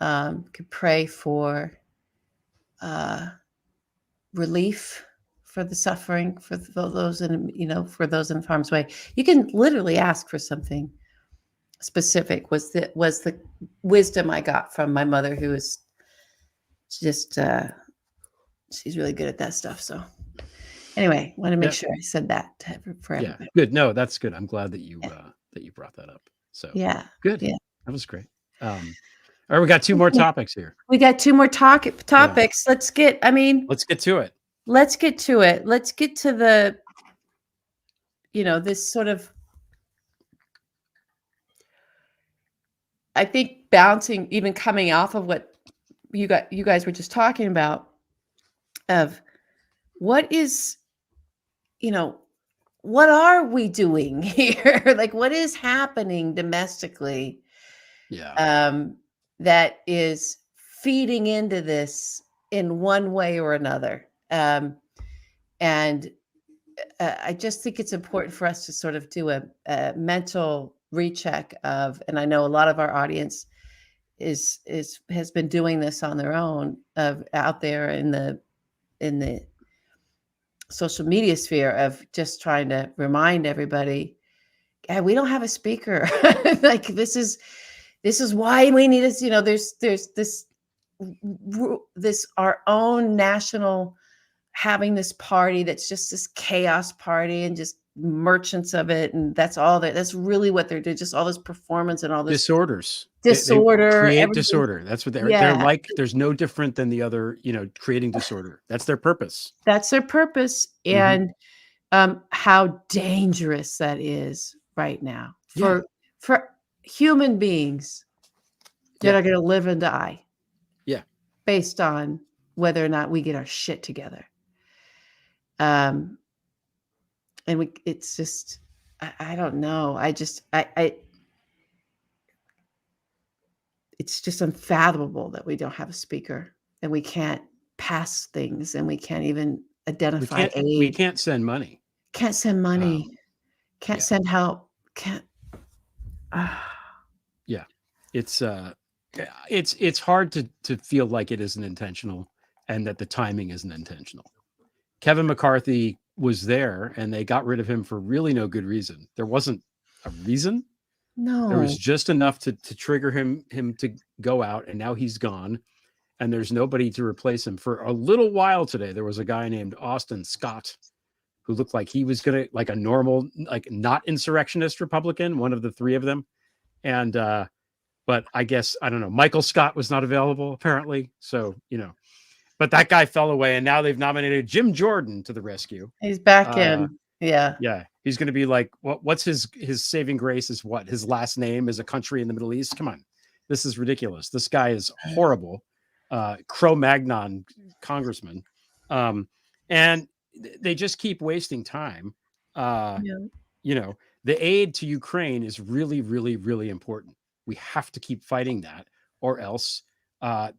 You could pray for relief for the suffering, for those in harm's way. You can literally ask for something specific. Was the wisdom I got from my mother, who is just she's really good at that stuff. So anyway, want to make sure I said that for everybody. Yeah, good. No, that's good. I'm glad that you brought that up. So good. Yeah, that was great. All right, we got two more topics here. We got two more topics. Yeah. Let's get to it. Let's get to the, this sort of, I think bouncing, even coming off of what you guys were just talking about, of what is, what are we doing here? Like, what is happening domestically? Yeah. That is feeding into this in one way or another. And I just think it's important for us to sort of do a mental recheck of, and I know a lot of our audience has been doing this on their own, out there in the social media sphere, of just trying to remind everybody, we don't have a speaker. Like this is why we need us. There's this our own national having this party that's just this chaos party and just merchants of it, and that's really what they're doing. Just all this performance and all this disorders. disorder, they create everything. disorder. That's what they're Yeah. like. There's no different than the other, creating disorder. That's their purpose. That's their purpose, and how dangerous that is right now for human beings that are going to live and die. Yeah. Based on whether or not we get our shit together. And it's just, I don't know. It's just unfathomable that we don't have a speaker and we can't pass things and we can't even identify aid. We can't send money. Can't send money. Can't send help. Can't. Yeah. It's hard to feel like it isn't intentional and that the timing isn't intentional. Kevin McCarthy was there and they got rid of him for really no good reason. There wasn't a reason. No. There was just enough to trigger him to go out, and now he's gone. And there's nobody to replace him. For a little while today, there was a guy named Austin Scott who looked like he was gonna, like, a normal, like, not insurrectionist Republican, one of the three of them. And but I guess, I don't know, Michael Scott was not available apparently. So, but that guy fell away, and now they've nominated Jim Jordan to the rescue. He's back in. Yeah. Yeah. He's going to be like, what's his saving grace is what? His last name is a country in the Middle East. Come on. This is ridiculous. This guy is horrible. Cro-Magnon congressman. And they just keep wasting time. The aid to Ukraine is really, really, really important. We have to keep fighting that, or else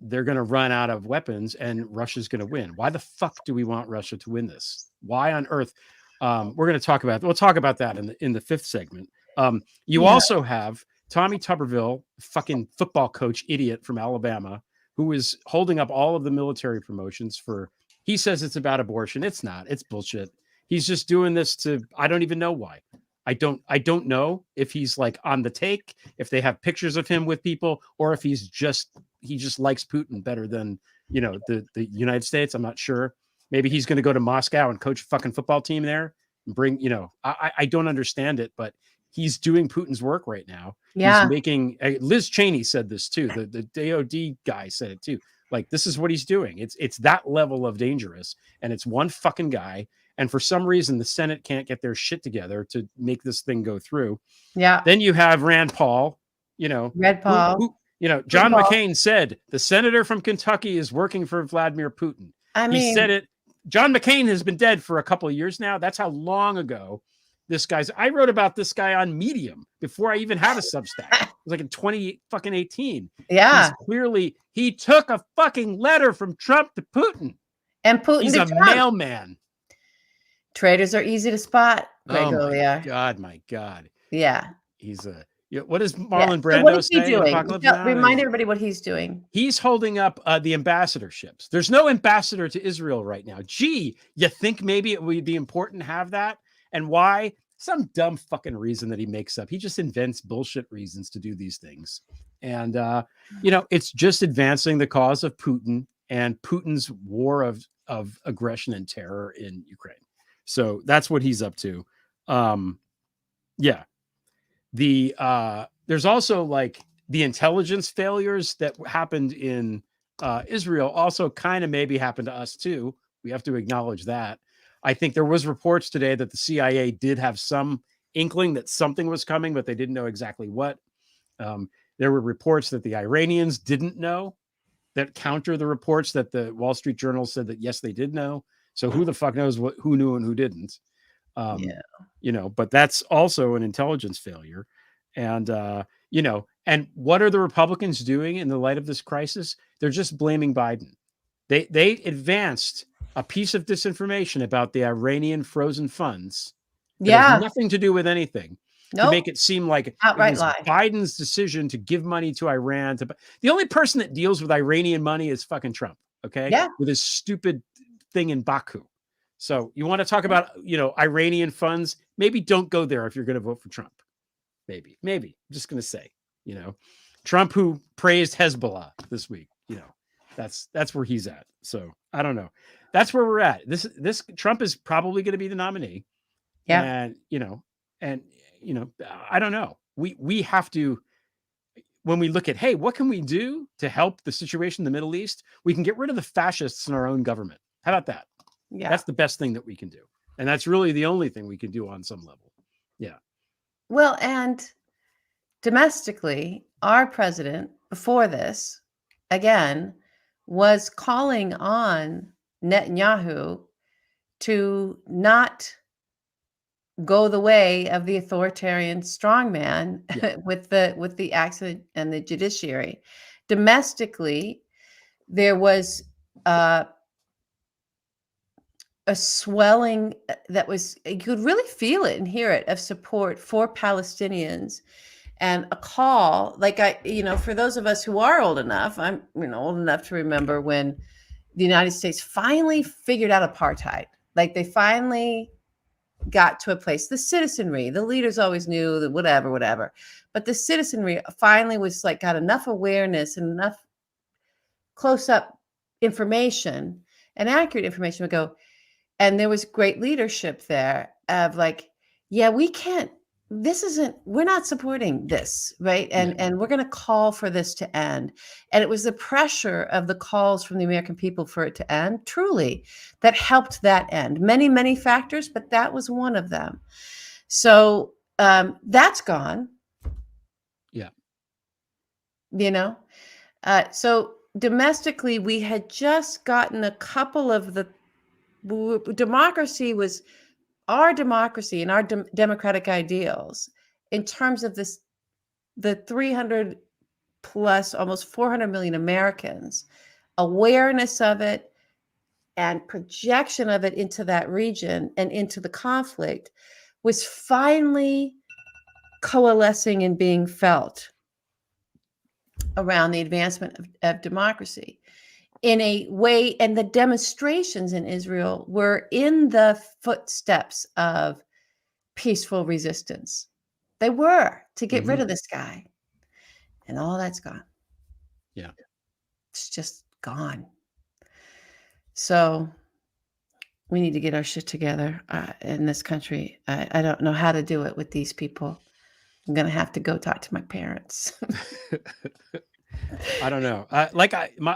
they're going to run out of weapons and Russia's going to win. Why the fuck do we want Russia to win this? Why on earth? We'll talk about that in the fifth segment. You also have Tommy Tuberville, fucking football coach idiot from Alabama, who is holding up all of the military promotions he says it's about abortion. It's not. It's bullshit. He's just doing this I don't even know why. I don't know if he's like on the take, if they have pictures of him with people, or if he just likes Putin better than, the United States. I'm not sure. Maybe he's going to go to Moscow and coach a fucking football team there and bring, I don't understand it, but he's doing Putin's work right now. Yeah. He's making, Liz Cheney said this too. The DOD guy said it too. Like, this is what he's doing. It's that level of dangerous, and it's one fucking guy. And for some reason, the Senate can't get their shit together to make this thing go through. Yeah. Then you have Rand Paul, Red Paul. Who, John McCain said the senator from Kentucky is working for Vladimir Putin. He said it. John McCain has been dead for a couple of years now. That's how long ago I wrote about this guy on Medium before I even had a Substack. It was like in 2018. Yeah. He took a fucking letter from Trump to Putin. And Putin He's to a Trump. Mailman. Traitors are easy to spot. My God. Yeah. He's what does Marlon Brando so what is he say? doing? Remind everybody what he's doing. He's holding up the ambassadorships. There's no ambassador to Israel right now. Gee, you think maybe it would be important to have that? And why? Some dumb fucking reason that he makes up. He just invents bullshit reasons to do these things. And, it's just advancing the cause of Putin and Putin's war of aggression and terror in Ukraine. So that's what he's up to. There's also like the intelligence failures that happened in Israel also kind of maybe happened to us too. We have to acknowledge that. I think there was reports today that the CIA did have some inkling that something was coming, but they didn't know exactly what. There were reports that the Iranians didn't know, that counter the reports that the Wall Street Journal said that, yes, they did know. So who the fuck knows who knew and who didn't? But that's also an intelligence failure. And, and what are the Republicans doing in the light of this crisis? They're just blaming Biden. They advanced a piece of disinformation about the Iranian frozen funds that has nothing to do with anything, to make it seem like outright it was lie. Biden's decision to give money to Iran. The only person that deals with Iranian money is fucking Trump. Okay. Yeah. With his stupid thing in Baku. So you want to talk about, Iranian funds? Maybe don't go there if you're going to vote for Trump. maybe. I'm just going to say, Trump, who praised Hezbollah this week, that's where he's at. So I don't know. That's where we're at. This Trump is probably going to be the nominee. Yeah. And I don't know. We have to, when we look at, hey, what can we do to help the situation in the Middle East? We can get rid of the fascists in our own government. How about that? Yeah. That's the best thing that we can do. And that's really the only thing we can do on some level. Yeah. Well, and domestically, our president before this, again, was calling on Netanyahu to not go the way of the authoritarian strongman with the accident and the judiciary. Domestically, there was a swelling that was, you could really feel it and hear it, of support for Palestinians, and a call, like, for those of us who are old enough, I'm old enough to remember when the United States finally figured out apartheid. Like, they finally got to a place, the citizenry, the leaders always knew that whatever, but the citizenry finally was like, got enough awareness and enough close-up information and accurate information would go. And there was great leadership there of like, yeah, we're not supporting this, right? And we're going to call for this to end. And it was the pressure of the calls from the American people for it to end, truly, that helped that end. Many, many factors, but that was one of them. So that's gone. Yeah. So domestically, we had just gotten a couple of our democracy and our democratic ideals, in terms of the 300 plus, almost 400 million Americans, awareness of it and projection of it into that region and into the conflict, was finally coalescing and being felt around the advancement of democracy in a way. And the demonstrations in Israel were in the footsteps of peaceful resistance. They were, to get rid of this guy. And all that's gone. Yeah. It's just gone. So we need to get our shit together in this country. I don't know how to do it with these people. I'm going to have to go talk to my parents. I don't know.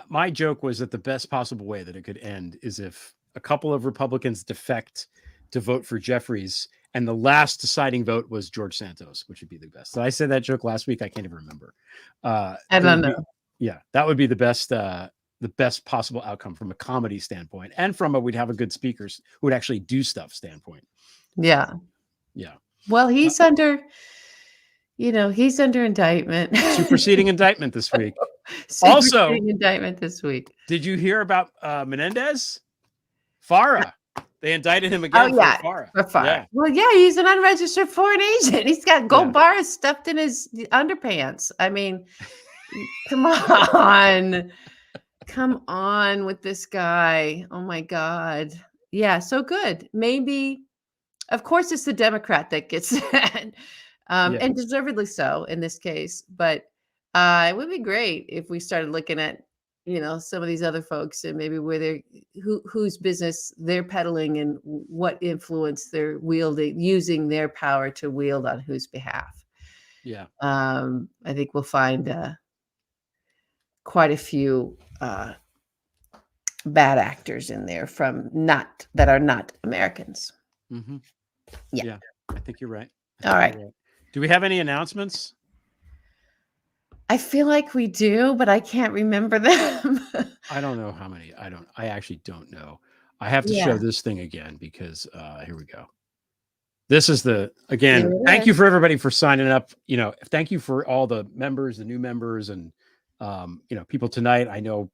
My joke was that the best possible way that it could end is if a couple of Republicans defect to vote for Jeffries, and the last deciding vote was George Santos, which would be the best. Did I say that joke last week? I can't even remember. I don't know. That would be the best possible outcome from a comedy standpoint, and from we'd have a good speakers who would actually do stuff standpoint. Yeah. Yeah. Well, he's under indictment. Superseding indictment this week. Also, indictment this week. Did you hear about Menendez? Farah. They indicted him again for Farah. Yeah. Well, yeah, he's an unregistered foreign agent. He's got gold bars stuffed in his underpants. I mean, come on. Come on with this guy. Oh my God. Yeah, so good. Maybe, of course, it's the Democrat that gets that. And deservedly so in this case. But it would be great if we started looking at, some of these other folks, and maybe where whose business they're peddling and what influence they're wielding, using their power to wield on whose behalf. Yeah. I think we'll find quite a few bad actors in there that are not Americans. Mm-hmm. Yeah. I think you're right. All right. Do we have any announcements? I feel like we do, but I can't remember them. I don't know how many. I actually don't know. I have to show this thing again because here we go. This is thank you for everybody for signing up. Thank you for all the members, the new members, and people tonight. I know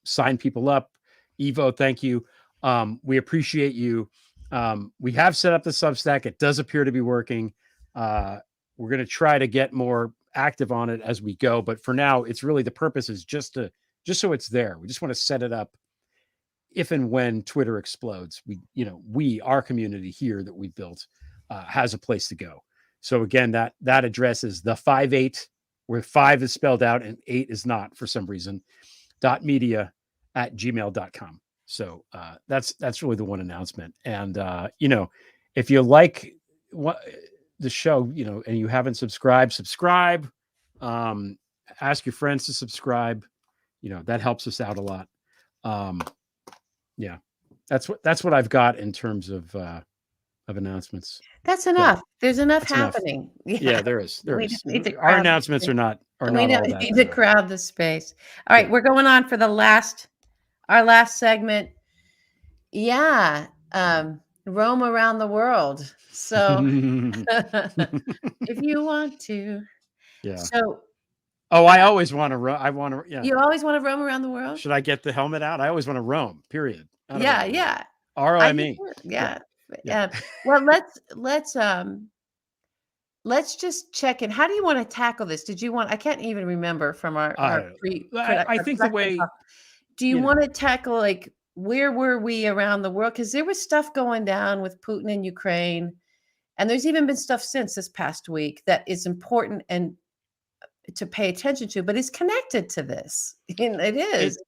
sign people up. Evo, thank you. We appreciate you. We have set up the Substack. It does appear to be working. We're going to try to get more active on it as we go, but for now, it's really, the purpose is just so it's there. We just want to set it up if and when Twitter explodes. Our community here that we built has a place to go. So again, that address is the 58, where 5 is spelled out and 8 is not for some reason, .media@gmail.com. So that's really the one announcement. And if you like what the show, and you haven't subscribed, subscribe. Ask your friends to subscribe. That helps us out a lot. Yeah, that's what I've got in terms of announcements. That's enough. There's enough That's enough. happening. Yeah, there is. We just need to Our crowd the announcements space. are not We all don't that. need to crowd the space. All right, Yeah. we're going on for our last segment. Yeah, roam around the world. So if you want to. Yeah. So Oh, I always want to roam. I want to. Yeah. you always want to roam around the world? Should I get the helmet out? I always want to roam. Period. Yeah, yeah. I ROME. do too. Yeah. Yeah. Well, let's just check in. How do you want to tackle this? I can't even remember from our I think the way. Do you want to tackle like where were we around the world? Because there was stuff going down with Putin in Ukraine, and there's even been stuff since this past week that is important and to pay attention to, but it's connected to this. And it is.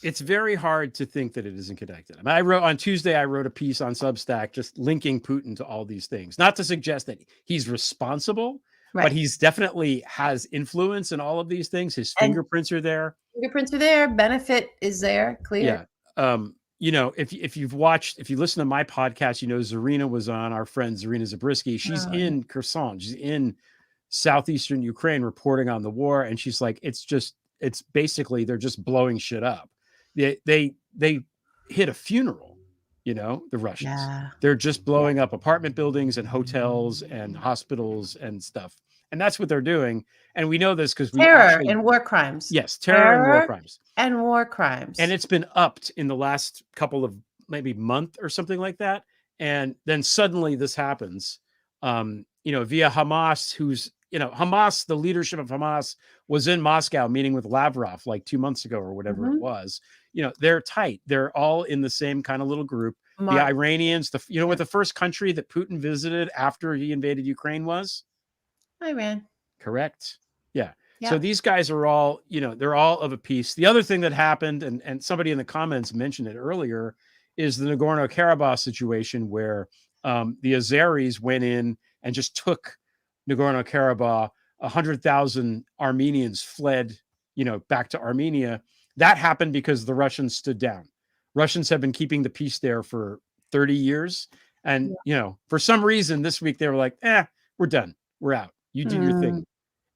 It's very hard to think that it isn't connected. I mean, on Tuesday, I wrote a piece on Substack just linking Putin to all these things. Not to suggest that he's responsible, but he's definitely has influence in all of these things. His fingerprints are there. Fingerprints are there. Benefit is there. Clear. Yeah. If you listen to my podcast, Zarina was on, our friend Zarina Zabriskie. She's in Kherson. She's in southeastern Ukraine reporting on the war. And she's like, it's basically, they're just blowing shit up. They hit a funeral, the Russians. Yeah. They're just blowing up apartment buildings and hotels and hospitals and stuff. And that's what they're doing. And we know this because terror and war crimes. Yes, terror and war crimes. And war crimes. And it's been upped in the last couple of maybe month or something like that. And then suddenly this happens, via Hamas, who's, Hamas, the leadership of Hamas was in Moscow meeting with Lavrov like 2 months ago or whatever it was. They're tight. They're all in the same kind of little group. The Iranians, what the first country that Putin visited after he invaded Ukraine was? Iran. Correct. Yeah. So these guys are all, they're all of a piece. The other thing that happened, and somebody in the comments mentioned it earlier, is the Nagorno-Karabakh situation where the Azeris went in and just took Nagorno-Karabakh. 100,000 Armenians fled, back to Armenia. That happened because the Russians stood down. Russians have been keeping the peace there for 30 years. And, for some reason this week, they were like, we're done. We're out. You do your thing.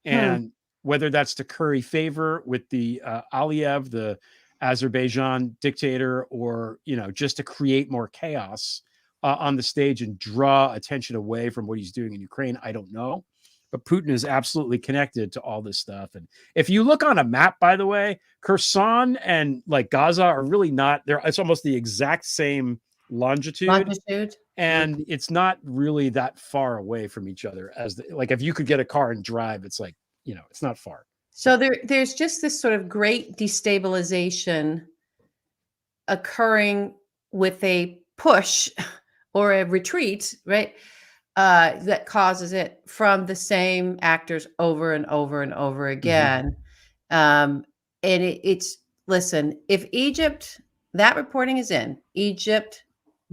And whether that's to curry favor with the Aliyev, the Azerbaijan dictator, or, just to create more chaos on the stage and draw attention away from what he's doing in Ukraine, I don't know. But Putin is absolutely connected to all this stuff. And if you look on a map, by the way, Kherson and like Gaza are really not there. It's almost the exact same longitude. And it's not really that far away from each other if you could get a car and drive, it's like, it's not far. So there's just this sort of great destabilization occurring with a push or a retreat, right? That causes it from the same actors over and over and over again. And listen, if Egypt, that reporting is in, Egypt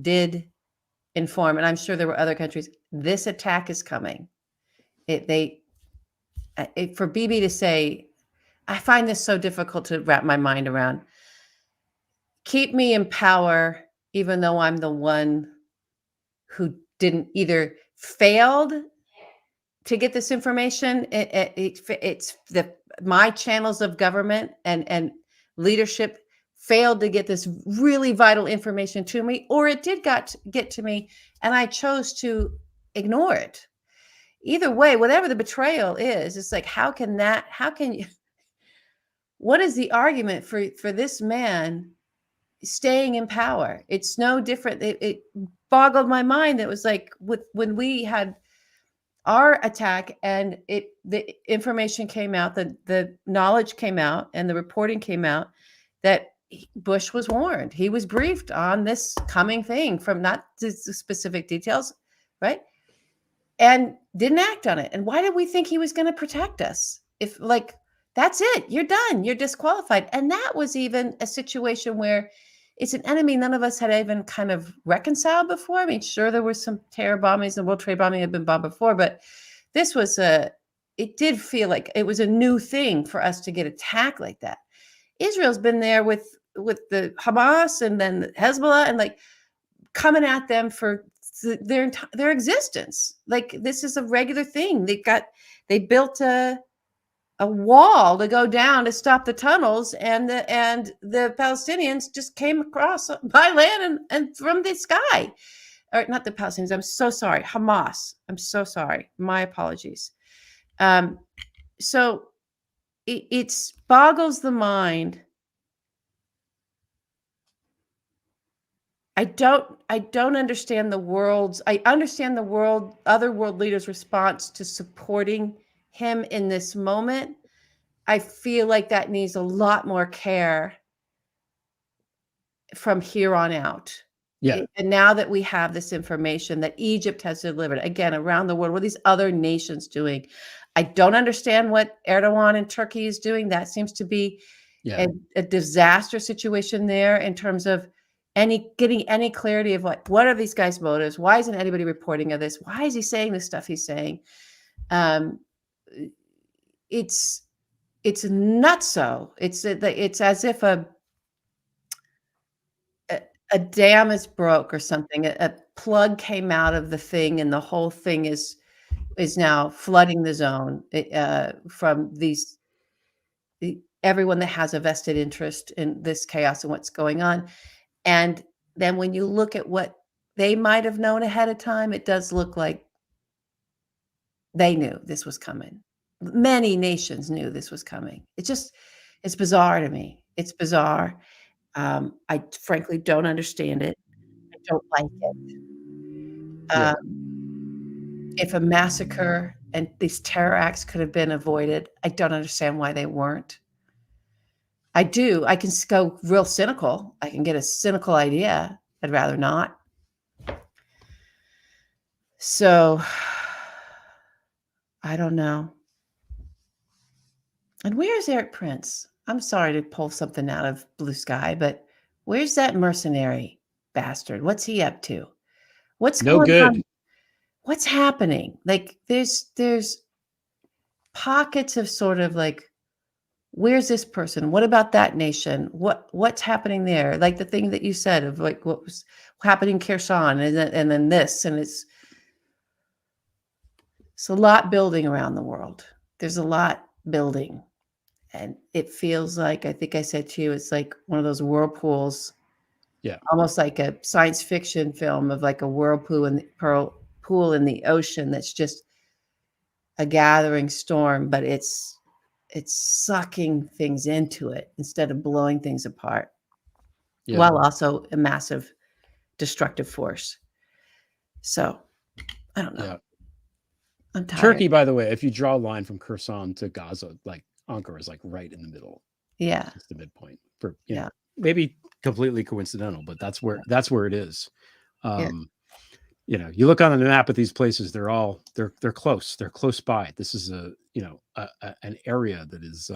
did inform, and I'm sure there were other countries, this attack is coming. For Bibi to say, I find this so difficult to wrap my mind around. Keep me in power, even though I'm the one who didn't either failed to get this information. It's my channels of government and leadership failed to get this really vital information to me, or it did get to me and I chose to ignore it. Either way, whatever the betrayal is, it's like, what is the argument for this man staying in power? It's no different. It boggled my mind. It was like when we had our attack and the information came out, the knowledge came out and the reporting came out that Bush was warned. He was briefed on this coming thing from not the specific details, right? and didn't act on it. And why did we think he was going to protect us? If like, that's it, you're done, you're disqualified. And that was even a situation where it's an enemy none of us had even kind of reconciled before. I mean, sure, there were some terror bombings and World Trade bombing had been bombed before, but this was it did feel like it was a new thing for us to get attacked like that. Israel's been there with the Hamas and then the Hezbollah and like coming at them for their existence. Like this is a regular thing. They built a wall to go down to stop the tunnels, and the Palestinians just came across by land and from the sky. Or not the Palestinians. I'm so sorry. Hamas. I'm so sorry. My apologies. So it's boggles the mind. I don't understand I understand other world leaders' response to supporting him in this moment. I feel like that needs a lot more care from here on out. Yeah. And now that we have this information that Egypt has delivered, again, around the world, what are these other nations doing? I don't understand what Erdogan and Turkey is doing. That seems to be a disaster situation there in terms of getting any clarity of what are these guys' motives? Why isn't anybody reporting of this? Why is he saying the stuff he's saying? It's nutso. It's as if a dam is broke or something. A plug came out of the thing, and the whole thing is now flooding the zone from everyone that has a vested interest in this chaos and what's going on. And then when you look at what they might have known ahead of time, it does look like they knew this was coming. Many nations knew this was coming. It's bizarre to me. It's bizarre. I frankly don't understand it. I don't like it. If a massacre and these terror acts could have been avoided, I don't understand why they weren't. I do. I can go real cynical. I can get a cynical idea. I'd rather not. So I don't know. And where's Eric Prince? I'm sorry to pull something out of blue sky, but where's that mercenary bastard? What's he up to? What's No going good. on? What's happening? Like there's pockets of sort of like, where's this person? What about that nation? What's happening there? Like the thing that you said of like what was happening in Kherson and then this, and it's a lot building around the world. There's a lot building. And it feels like, I think I said to you, it's like one of those whirlpools. Yeah. Almost like a science fiction film of like a whirlpool pool in the ocean that's just a gathering storm, but it's sucking things into it instead of blowing things apart, while also a massive destructive force. So I don't know. Yeah. I'm tired. Turkey, by the way, if you draw a line from Kherson to Gaza, like Ankara is like right in the middle. Yeah. It's the midpoint for know, maybe completely coincidental, but that's where it is. You know, you look on the map at these places, they're close. They're close by. This is an area that is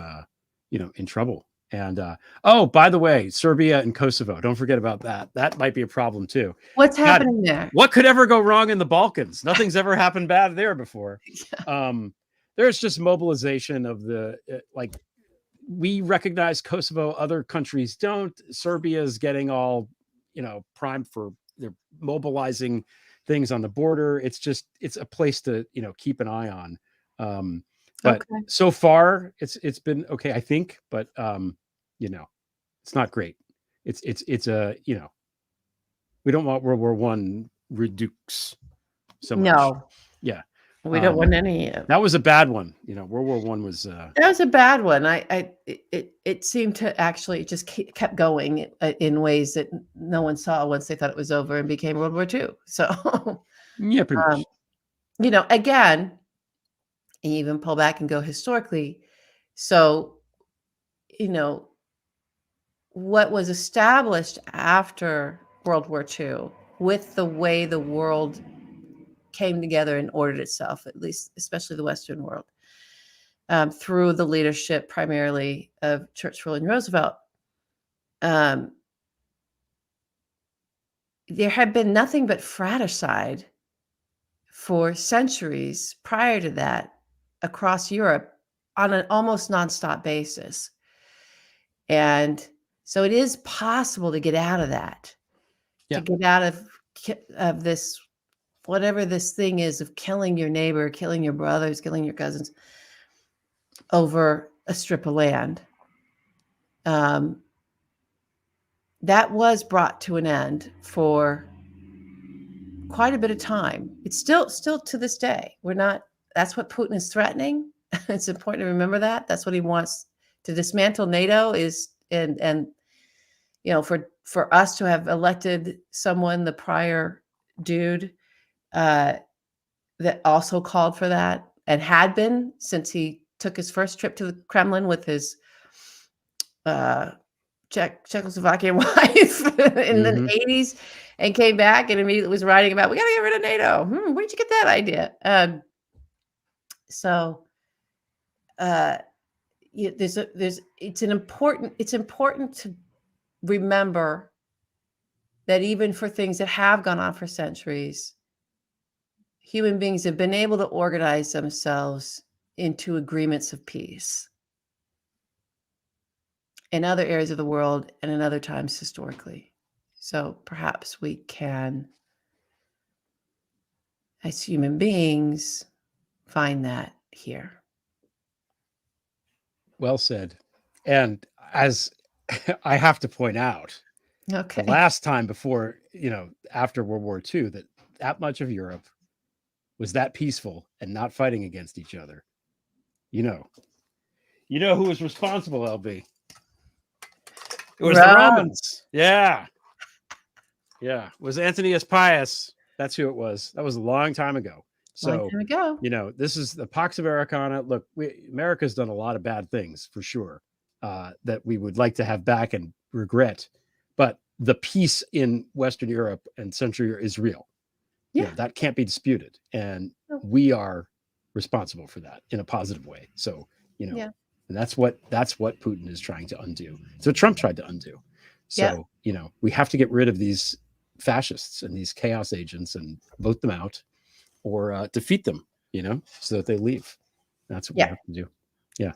in trouble. And oh, by the way, Serbia and Kosovo, don't forget about that. That might be a problem too. What's happening there? What could ever go wrong in the Balkans? Nothing's ever happened bad there before. There's just mobilization of the like, we recognize Kosovo, other countries don't. Serbia is getting all primed for, they're mobilizing things on the border. It's a place to keep an eye on. But so far it's been okay, I think, but it's not great. It's a we don't want World War I redux so much. No. Yeah. We don't want any. That was a bad one. World War I was. That was a bad one. It seemed to actually just kept going in ways that no one saw once they thought it was over and became World War II. So yeah, pretty much. Again, even pull back and go historically. So, what was established after World War II with the way the world came together and ordered itself, at least, especially the Western world, through the leadership primarily of Churchill and Roosevelt. There had been nothing but fratricide for centuries prior to that across Europe on an almost nonstop basis. And so it is possible to get out of that, Yeah. to get out of this, whatever this thing is of killing your neighbor, killing your brothers, killing your cousins over a strip of land. That was brought to an end for quite a bit of time. It's still to this day. That's what Putin is threatening. It's important to remember that. That's what he wants to dismantle NATO and for us to have elected someone, the prior dude, that also called for that and had been since he took his first trip to the Kremlin with his Czechoslovakian wife in the 80s and came back and immediately was writing about, we got to get rid of NATO. Where'd you get that idea? It's important to remember that even for things that have gone on for centuries, human beings have been able to organize themselves into agreements of peace in other areas of the world and in other times historically. So perhaps we can, as human beings, find that here. Well said. And as I have to point out, Okay. the last time before, after World War II, that much of Europe was that peaceful and not fighting against each other. You know who was responsible, LB? It was the Romans. Yeah. Yeah. It was Antonius Pius. That's who it was. That was a long time ago. So, this is the Pax Americana. Look, America's done a lot of bad things for sure, that we would like to have back and regret. But the peace in Western Europe and Central Europe is real. Yeah. That can't be disputed. And we are responsible for that in a positive way. So, and that's what Putin is trying to undo. So Trump tried to undo. So, we have to get rid of these fascists and these chaos agents and vote them out or defeat them, so that they leave. That's what we have to do. Yeah.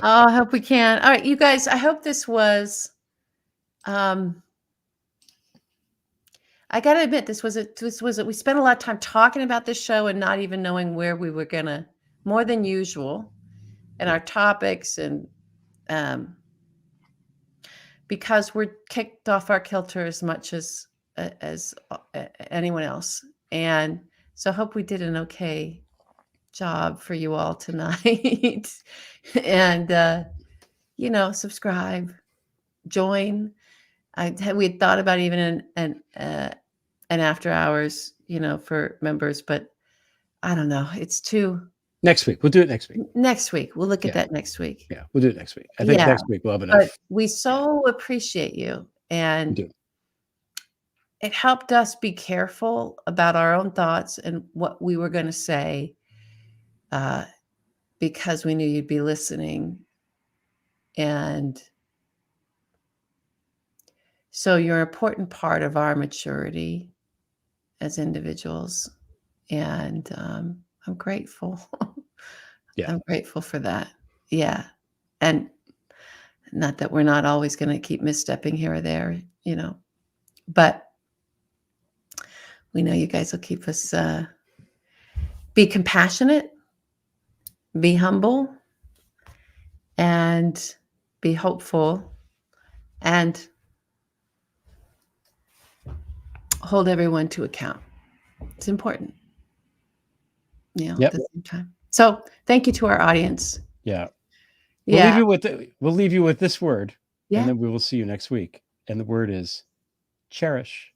I hope we can. All right, you guys, I hope this was, I got to admit, we spent a lot of time talking about this show and not even knowing where we were going to, more than usual, and our topics, and because we're kicked off our kilter as much as anyone else. And so I hope we did an okay job for you all tonight. And, subscribe, join. We had thought about even an after hours, for members, but I don't know. It's too. Next week. We'll do it next week. Next week. We'll look at that next week. Yeah, we'll do it next week. I think next week we'll have enough. But we so appreciate you. And it helped us be careful about our own thoughts and what we were going to say, because we knew you'd be listening. And so you're an important part of our maturity as individuals. And I'm grateful. I'm grateful for that. Yeah. And not that we're not always going to keep misstepping here or there, but we know you guys will keep us, be compassionate, be humble, and be hopeful, and hold everyone to account. It's important, at the same time. So thank you to our audience. Yeah. We'll leave you with this word, and then we will see you next week. And the word is cherish.